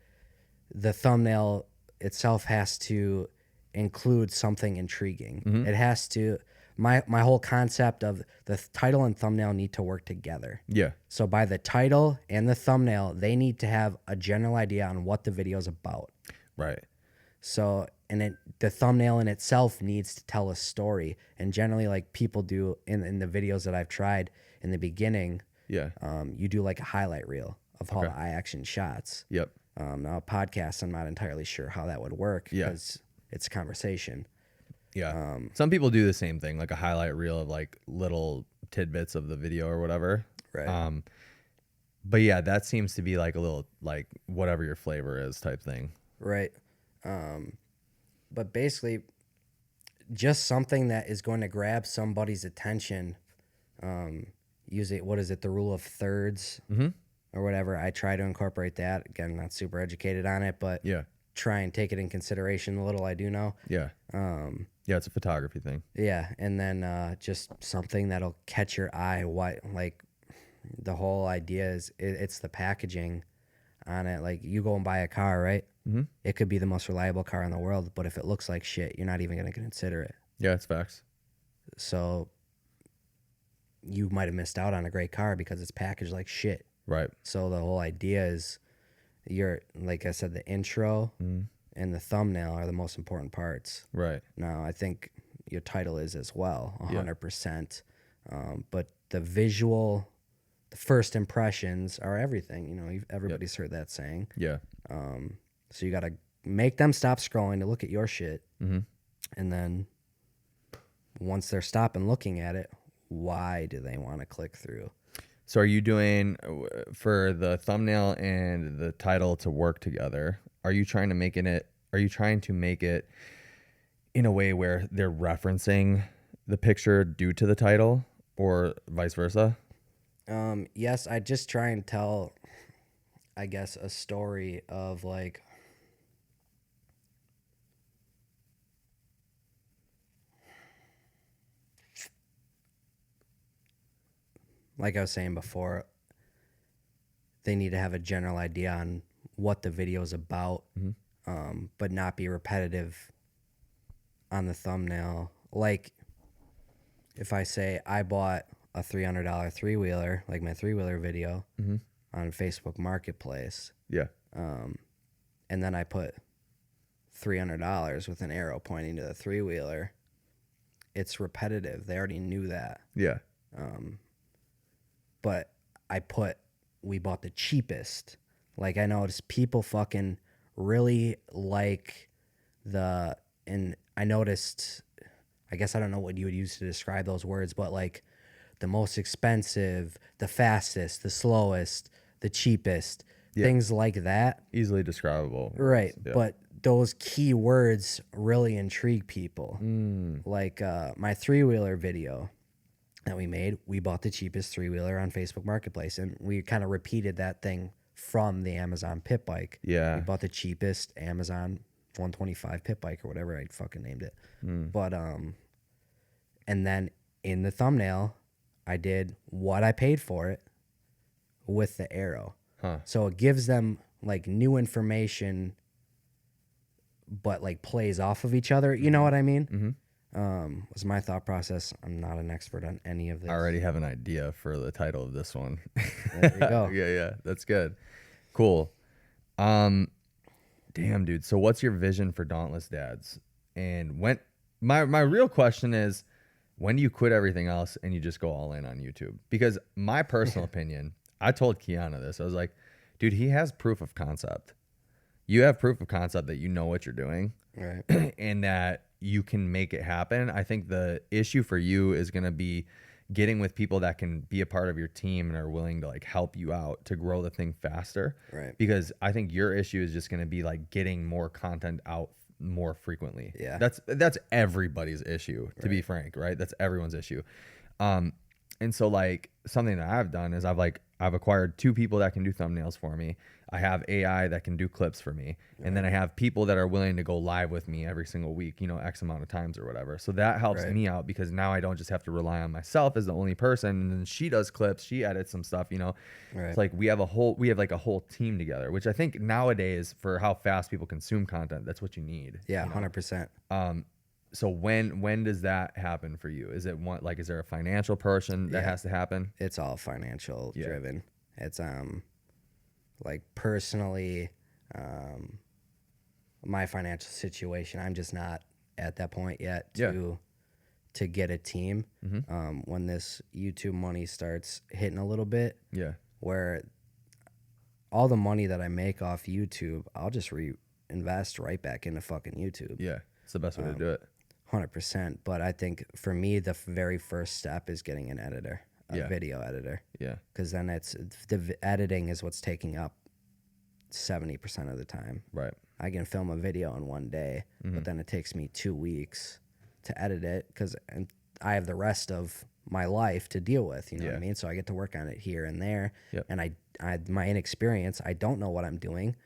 Speaker 2: the thumbnail itself has to include something intriguing. Mm-hmm. It has to my whole concept of the title and thumbnail need to work together. Yeah. So by the title and the thumbnail, they need to have a general idea on what the video is about. Right. So the thumbnail in itself needs to tell a story. And generally, like people do in the videos that I've tried in the beginning, you do like a highlight reel of all the eye action shots. Yep. Now a podcast, I'm not entirely sure how that would work because it's a conversation.
Speaker 1: Yeah. Some people do the same thing, like a highlight reel of like little tidbits of the video or whatever. Right. But yeah, that seems to be like a little like whatever your flavor is type thing.
Speaker 2: Right. But basically, just something that is going to grab somebody's attention. Use it. What is it? The rule of thirds
Speaker 1: Mm-hmm.
Speaker 2: or whatever. I try to incorporate that. Again, not super educated on it, but
Speaker 1: Yeah.
Speaker 2: try and take it in consideration the little I do know.
Speaker 1: Yeah. Yeah, it's a photography thing.
Speaker 2: Yeah, and then just something that'll catch your eye. Why, like, the whole idea is it's the packaging on it. Like, you go and buy a car, right?
Speaker 1: Mm-hmm.
Speaker 2: It could be the most reliable car in the world, but if it looks like shit, you're not even going to consider it.
Speaker 1: Yeah, it's facts.
Speaker 2: So you might have missed out on a great car because it's packaged like shit.
Speaker 1: Right.
Speaker 2: So the whole idea is like I said, the intro and the thumbnail are the most important parts.
Speaker 1: Right.
Speaker 2: Now, I think your title is as well,
Speaker 1: Yeah.
Speaker 2: 100%. But the visual, the first impressions are everything. You know, everybody's heard that saying.
Speaker 1: Yeah.
Speaker 2: So you got to make them stop scrolling to look at your shit.
Speaker 1: Mm-hmm.
Speaker 2: And then once they're stopping looking at it, why do they want to click through?
Speaker 1: So are you doing for the thumbnail and the title to work together? Are you trying to make it? Are you trying to make it in a way where they're referencing the picture due to the title, or vice versa?
Speaker 2: Yes, I just try and tell, I guess, a story of like I was saying before, they need to have a general idea on what the video is about, but not be repetitive on the thumbnail. Like, if I say I bought a $300 three-wheeler, like my three-wheeler video, on Facebook Marketplace,
Speaker 1: Yeah.
Speaker 2: and then I put $300 with an arrow pointing to the three-wheeler, it's repetitive. They already knew that.
Speaker 1: Yeah.
Speaker 2: But we bought the cheapest. Like, I noticed people fucking really like and I noticed, I guess I don't know what you would use to describe those words, but like the most expensive, the fastest, the slowest, the cheapest, things like that.
Speaker 1: Easily describable.
Speaker 2: Right.
Speaker 1: Yeah.
Speaker 2: But those key words really intrigue people. Like my three-wheeler video that we made, we bought the cheapest three-wheeler on Facebook Marketplace, and we kind of repeated that thing from the Amazon pit bike.
Speaker 1: Yeah.
Speaker 2: We bought the cheapest Amazon 125 pit bike or whatever I fucking named it. But and then in the thumbnail, I did what I paid for it with the arrow. So it gives them like new information, but like plays off of each other. You know what I mean? Was my thought process. I'm not an expert on any of this.
Speaker 1: I already have an idea for the title of this one.
Speaker 2: There you go.
Speaker 1: Yeah. That's good. Cool. Damn, dude. So what's your vision for Dauntless Dads? And when my real question is, when do you quit everything else and you just go all in on YouTube? Because my personal opinion, I told Kiana this. I was like, dude, he has proof of concept. You have proof of concept that you know what you're doing,
Speaker 2: Right.
Speaker 1: and that you can make it happen. I think the issue for you is going to be getting with people that can be a part of your team and are willing to like help you out to grow the thing faster.
Speaker 2: Right.
Speaker 1: Because I think your issue is just going to be like getting more content out more frequently.
Speaker 2: Yeah.
Speaker 1: That's everybody's issue, to be frank, right? That's everyone's issue. And so like something that I've done is I've acquired 2 people that can do thumbnails for me. I have AI that can do clips for me. And then I have people that are willing to go live with me every single week, X amount of times or whatever. So that helps me out, because now I don't just have to rely on myself as the only person. And then she does clips, she edits some stuff, Right. It's like we have like a whole team together, which I think nowadays, for how fast people consume content, that's what you need.
Speaker 2: Yeah, 100%.
Speaker 1: So when does that happen for you? Is it is there a financial portion that has to happen?
Speaker 2: It's all financial driven. It's like personally, my financial situation, I'm just not at that point yet to get a team. When this YouTube money starts hitting a little bit, where all the money that I make off YouTube, I'll just reinvest right back into fucking YouTube.
Speaker 1: Yeah, it's the best way to do it.
Speaker 2: 100%. But I think for me, the very first step is getting an editor. a video editor,
Speaker 1: Yeah.
Speaker 2: because then editing is what's taking up 70% of the time.
Speaker 1: Right.
Speaker 2: I can film a video in one day, but then it takes me 2 weeks to edit it because I have the rest of my life to deal with. You know what I mean? So I get to work on it here and there.
Speaker 1: Yep.
Speaker 2: And my inexperience, I don't know what I'm doing.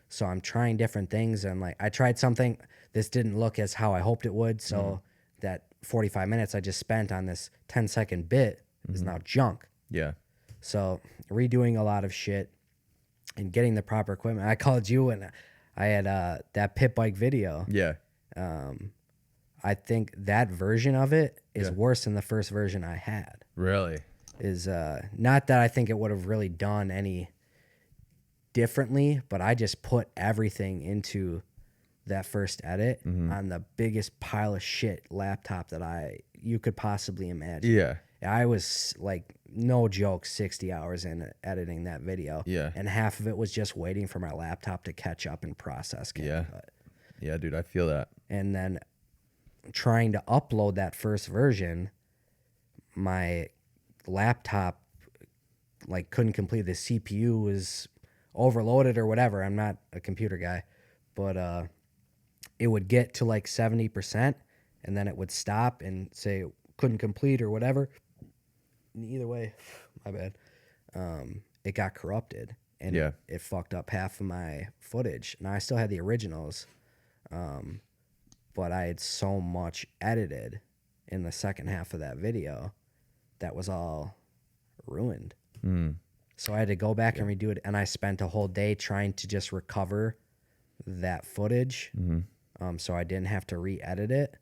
Speaker 2: So I'm trying different things. And like, I tried something. This didn't look as how I hoped it would. So that 45 minutes I just spent on this 10-second bit is now junk.
Speaker 1: Yeah.
Speaker 2: So redoing a lot of shit and getting the proper equipment. I called you and I had that pit bike video.
Speaker 1: Yeah.
Speaker 2: I think that version of it is worse than the first version I had.
Speaker 1: Really?
Speaker 2: Is not that I think it would have really done any differently, but I just put everything into that first edit on the biggest pile of shit laptop that you could possibly imagine.
Speaker 1: Yeah.
Speaker 2: I was like, no joke, 60 hours in editing that video.
Speaker 1: Yeah.
Speaker 2: And half of it was just waiting for my laptop to catch up and process Cap Cut.
Speaker 1: Yeah, dude, I feel that.
Speaker 2: And then trying to upload that first version, my laptop like couldn't complete. The CPU was overloaded or whatever. I'm not a computer guy, but it would get to like 70% and then it would stop and say couldn't complete or whatever. Either way, my bad. It got corrupted and it fucked up half of my footage. Now I still had the originals, but I had so much edited in the second half of that video that was all ruined. So I had to go back and redo it, and I spent a whole day trying to just recover that footage, so I didn't have to re-edit it.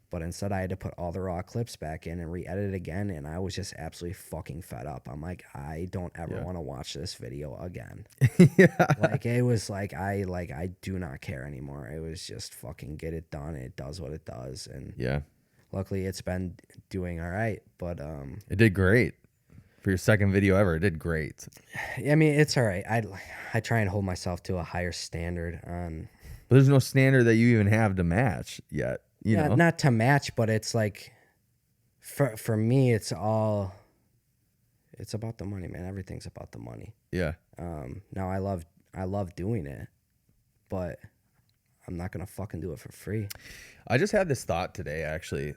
Speaker 2: But instead, I had to put all the raw clips back in and re-edit it again, and I was just absolutely fucking fed up. I'm like, I don't ever want to watch this video again. Like, it was like I do not care anymore. It was just fucking get it done. It does what it does, and luckily, it's been doing all right. But
Speaker 1: it did great for your second video ever. It did great.
Speaker 2: I mean, it's all right. I try and hold myself to a higher standard on.
Speaker 1: But there's no standard that you even have to match yet. You know?
Speaker 2: Not to match, but it's like, for me, it's about the money, man. Everything's about the money.
Speaker 1: Yeah.
Speaker 2: Now I love doing it, but I'm not gonna fucking do it for free.
Speaker 1: I just had this thought today, actually.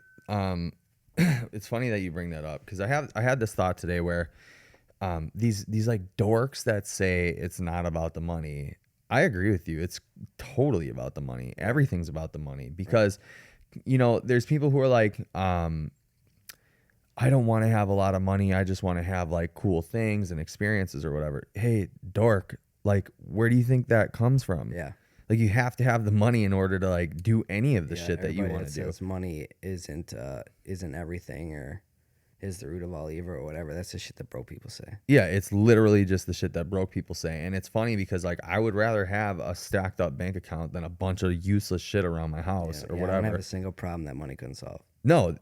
Speaker 1: It's funny that you bring that up because I had this thought today where these like dorks that say it's not about the money. I agree with you. It's totally about the money. Everything's about the money because, you know, there's people who are like, I don't want to have a lot of money. I just want to have like cool things and experiences or whatever. Hey, dork, like, where do you think that comes from?
Speaker 2: Yeah.
Speaker 1: Like, you have to have the money in order to like do any of the shit that you want to do.
Speaker 2: Says money isn't everything or is the root of all evil or whatever. That's the shit that broke people say.
Speaker 1: Yeah, it's literally just the shit that broke people say. And it's funny because like I would rather have a stacked up bank account than a bunch of useless shit around my house or whatever.
Speaker 2: I don't have a single problem that money couldn't solve.
Speaker 1: No,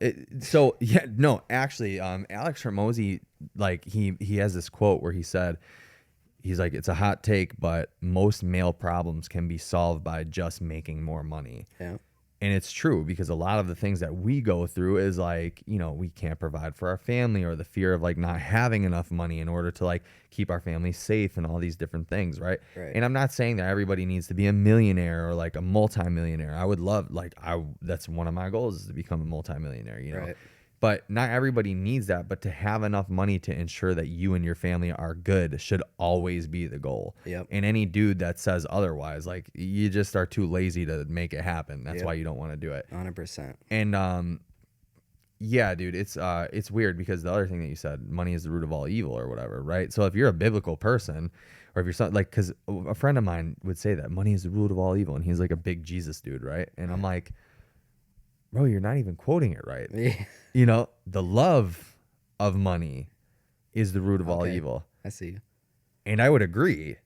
Speaker 1: actually, Alex Hormozy, like he has this quote where he's like, it's a hot take, but most male problems can be solved by just making more money.
Speaker 2: Yeah.
Speaker 1: And it's true because a lot of the things that we go through is like, you know, we can't provide for our family or the fear of like not having enough money in order to like keep our family safe and all these different things. Right. And I'm not saying that everybody needs to be a millionaire or like a multimillionaire. I would love, like, that's one of my goals is to become a multimillionaire, you know. Right. But not everybody needs that. But to have enough money to ensure that you and your family are good should always be the goal.
Speaker 2: Yep.
Speaker 1: And any dude that says otherwise, like, you just are too lazy to make it happen. That's why you don't want to do it.
Speaker 2: 100%.
Speaker 1: And yeah, dude, it's weird because the other thing that you said, money is the root of all evil or whatever, right? So if you're a biblical person, or if you're something like, because a friend of mine would say that money is the root of all evil, and he's like a big Jesus dude, right? And I'm like, bro, you're not even quoting it right. You know, the love of money is the root of all evil.
Speaker 2: I see you.
Speaker 1: And I would agree.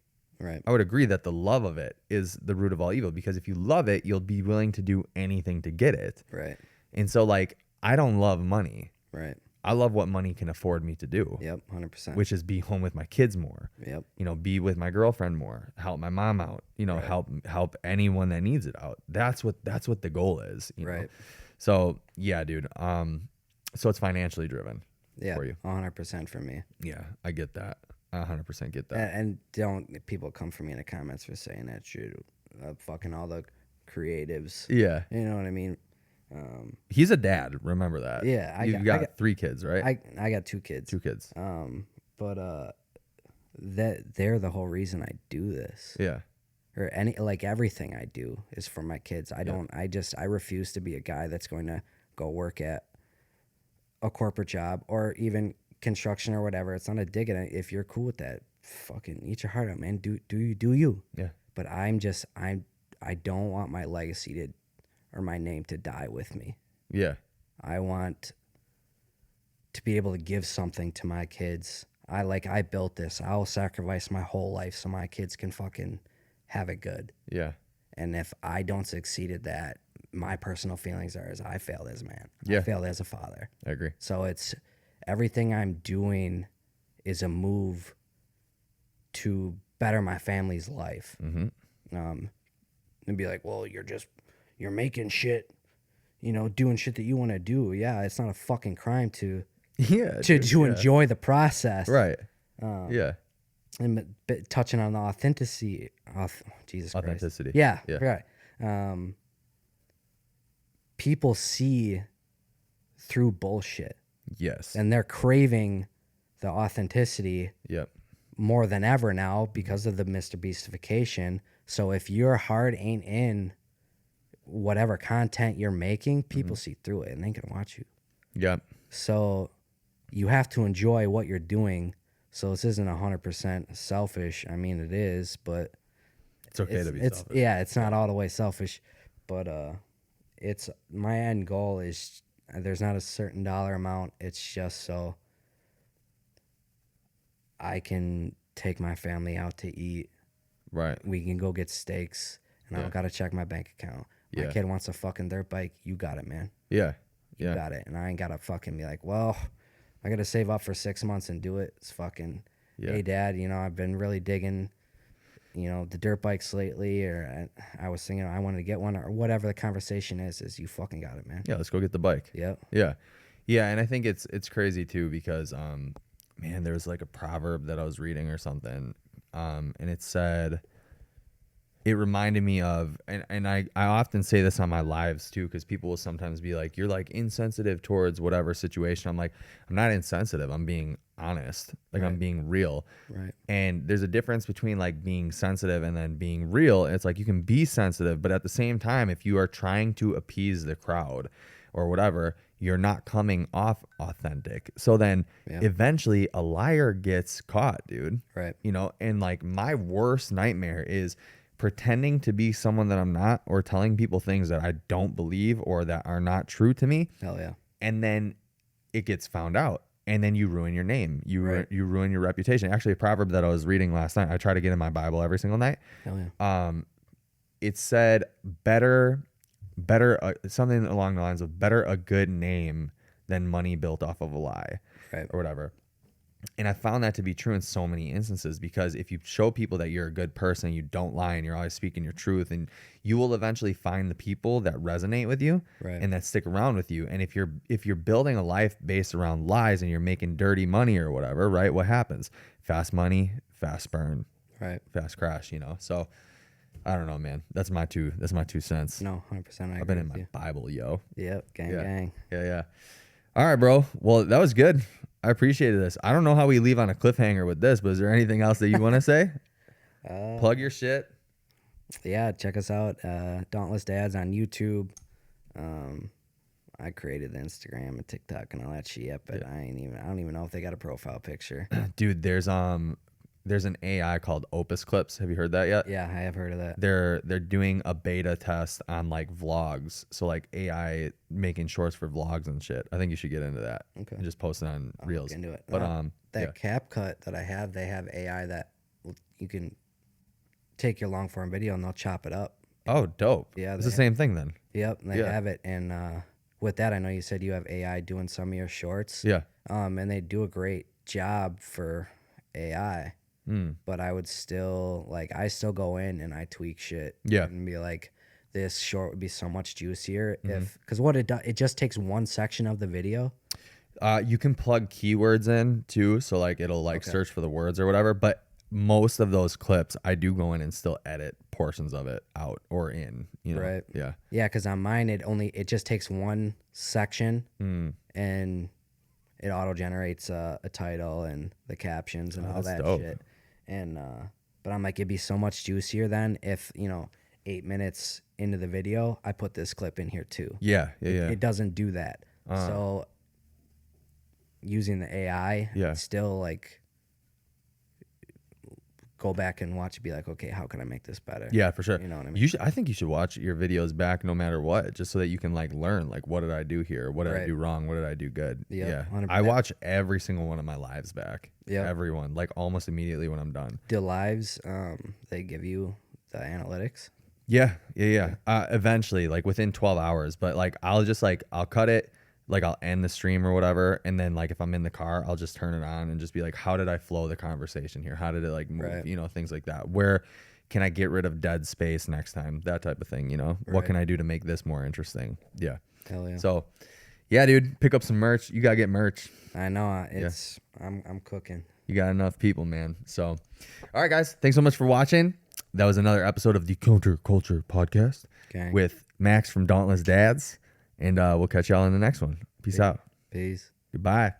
Speaker 2: Right.
Speaker 1: I would agree that the love of it is the root of all evil because if you love it, you'll be willing to do anything to get it.
Speaker 2: Right.
Speaker 1: And so, like, I don't love money.
Speaker 2: Right.
Speaker 1: I love what money can afford me to do.
Speaker 2: Yep, 100%.
Speaker 1: Which is be home with my kids more.
Speaker 2: Yep.
Speaker 1: You know, be with my girlfriend more, help my mom out, you know, help anyone that needs it out. That's what the goal is, you know. So, yeah, dude. So it's financially driven.
Speaker 2: Yeah,
Speaker 1: for you.
Speaker 2: 100% for me.
Speaker 1: Yeah, I get that. I 100% get that.
Speaker 2: And don't people come for me in the comments for saying that shit. Fucking all the creatives.
Speaker 1: Yeah.
Speaker 2: You know what I mean?
Speaker 1: He's a dad. Remember that.
Speaker 2: Yeah,
Speaker 1: You've got 3 kids, right?
Speaker 2: I got 2 kids.
Speaker 1: 2 kids.
Speaker 2: But that they're the whole reason I do this.
Speaker 1: Yeah.
Speaker 2: Or everything I do is for my kids. I refuse to be a guy that's going to go work at a corporate job or even construction or whatever. It's not a dig at it. If you're cool with that, fucking eat your heart out, man. Do you.
Speaker 1: Yeah.
Speaker 2: But I don't want my legacy or my name to die with me.
Speaker 1: Yeah.
Speaker 2: I want to be able to give something to my kids. I built this. I'll sacrifice my whole life so my kids can fucking have it good.
Speaker 1: Yeah.
Speaker 2: And if I don't succeed at that, my personal feelings are I failed as a man.
Speaker 1: Yeah.
Speaker 2: I failed as a father.
Speaker 1: I agree.
Speaker 2: So it's everything I'm doing is a move to better my family's life.
Speaker 1: Mm-hmm.
Speaker 2: And be like, well, you're making shit, doing shit that you want to do. Yeah, it's not a fucking crime to enjoy the process.
Speaker 1: Right. Yeah.
Speaker 2: And touching on the authenticity. Jesus Christ.
Speaker 1: Authenticity.
Speaker 2: Yeah.
Speaker 1: Yeah.
Speaker 2: Right. People see through bullshit.
Speaker 1: Yes.
Speaker 2: And they're craving the authenticity
Speaker 1: Yep.
Speaker 2: more than ever now because of the Mr. Beastification. So if your heart ain't in whatever content you're making, people see through it and they can watch you.
Speaker 1: Yep.
Speaker 2: So you have to enjoy what you're doing. So this isn't 100% selfish. I mean, it is, but
Speaker 1: It's okay to be selfish.
Speaker 2: Yeah, it's not all the way selfish, but it's my end goal is there's not a certain dollar amount. It's just so I can take my family out to eat.
Speaker 1: Right.
Speaker 2: We can go get steaks, and I don't got to check my bank account. My
Speaker 1: Yeah.
Speaker 2: kid wants a fucking dirt bike. You got it, man.
Speaker 1: Yeah.
Speaker 2: You
Speaker 1: Yeah.
Speaker 2: got it. And I ain't got to fucking be like, well, I got to save up for 6 months and do it. It's fucking,
Speaker 1: Yeah.
Speaker 2: hey, Dad, I've been really digging, the dirt bikes lately, or I was thinking I wanted to get one, or whatever the conversation is you fucking got it, man.
Speaker 1: Yeah. Let's go get the bike.
Speaker 2: Yep.
Speaker 1: Yeah. Yeah. And I think it's crazy too because, man, there was like a proverb that I was reading or something. And it reminded me of, and I often say this on my lives too, because people will sometimes be like, you're like insensitive towards whatever situation. I'm like, I'm not insensitive. I'm being honest. Like I'm being real.
Speaker 2: Right.
Speaker 1: And there's a difference between like being sensitive and then being real. It's like you can be sensitive, but at the same time, if you are trying to appease the crowd or whatever, you're not coming off authentic. So then eventually a liar gets caught, dude.
Speaker 2: Right.
Speaker 1: And like my worst nightmare is pretending to be someone that I'm not, or telling people things that I don't believe or that are not true to me.
Speaker 2: Hell yeah.
Speaker 1: And then it gets found out, and then you ruin your name. You ruin your reputation. Actually, a proverb that I was reading last night, I try to get in my Bible every single night.
Speaker 2: Hell yeah.
Speaker 1: It said better, something along the lines of better a good name than money built off of a lie,
Speaker 2: Right.
Speaker 1: or whatever. And I found that to be true in so many instances, because if you show people that you're a good person, you don't lie, and you're always speaking your truth, and you will eventually find the people that resonate with you and that stick around with you. And if you're building a life based around lies and you're making dirty money or whatever, right? What happens? Fast money, fast burn,
Speaker 2: Right.
Speaker 1: fast crash, So I don't know, man. That's my 2 cents.
Speaker 2: No, 100%.
Speaker 1: I've been in my Bible, yo.
Speaker 2: Yep. Gang.
Speaker 1: Yeah. All right, bro. Well, that was good. I appreciated this. I don't know how we leave on a cliffhanger with this, but is there anything else that you want to say? Plug your shit.
Speaker 2: Yeah, check us out. Dauntless Dads on YouTube. I created the Instagram and TikTok and all that shit, but I don't even know if they got a profile picture.
Speaker 1: Dude, there's an AI called Opus Clips. Have you heard that yet?
Speaker 2: Yeah, I have heard of that.
Speaker 1: They're doing a beta test on like vlogs. So like AI making shorts for vlogs and shit. I think you should get into that.
Speaker 2: Okay.
Speaker 1: And just post it on Reels.
Speaker 2: Look into it.
Speaker 1: But
Speaker 2: that CapCut that I have, they have AI that you can take your long form video and they'll chop it up.
Speaker 1: Oh, dope.
Speaker 2: Yeah,
Speaker 1: It's the same thing then.
Speaker 2: Yep, they have it. And with that, I know you said you have AI doing some of your shorts.
Speaker 1: Yeah.
Speaker 2: And they do a great job for AI. But I would still I still go in and I tweak shit.
Speaker 1: Yeah.
Speaker 2: And be like, this short would be so much juicier because what it does, it just takes one section of the video.
Speaker 1: You can plug keywords in too, so like it'll like search for the words or whatever. But most of those clips, I do go in and still edit portions of it out or in. You know,
Speaker 2: Right.
Speaker 1: yeah,
Speaker 2: Yeah, because on mine it just takes one section and it auto generates a title and the captions and all
Speaker 1: that's
Speaker 2: that
Speaker 1: dope.
Speaker 2: shit. And but I'm like, it'd be so much juicier then if 8 minutes into the video I put this clip in here too.
Speaker 1: Yeah, yeah.
Speaker 2: It doesn't do that. So using the AI, still like go back and watch and be like, okay, how can I make this better?
Speaker 1: Yeah, for sure.
Speaker 2: You know what I mean?
Speaker 1: I think you should watch your videos back no matter what, just so that you can like learn, like, what did I do here? What did I do wrong? What did I do good?
Speaker 2: Yep,
Speaker 1: yeah.
Speaker 2: 100%.
Speaker 1: I watch every single one of my lives back.
Speaker 2: Yep.
Speaker 1: Everyone, like almost immediately when I'm done.
Speaker 2: The lives, they give you the analytics.
Speaker 1: Yeah. Eventually, like within 12 hours, but like I'll cut it, like I'll end the stream or whatever, and then like if I'm in the car, I'll just turn it on and just be like, how did I flow the conversation here? How did it like move? You know, things like that. Where can I get rid of dead space next time? That type of thing, you know? What can I do to make this more interesting? Yeah.
Speaker 2: Hell yeah.
Speaker 1: So yeah, dude, pick up some merch. You gotta get merch.
Speaker 2: I know I'm cooking.
Speaker 1: You got enough people, man. So all right, guys, thanks so much for watching. That was another episode of the Counter Culture Podcast with Max from Dauntless Dads. And we'll catch y'all in the next one. Peace out.
Speaker 2: Peace.
Speaker 1: Goodbye.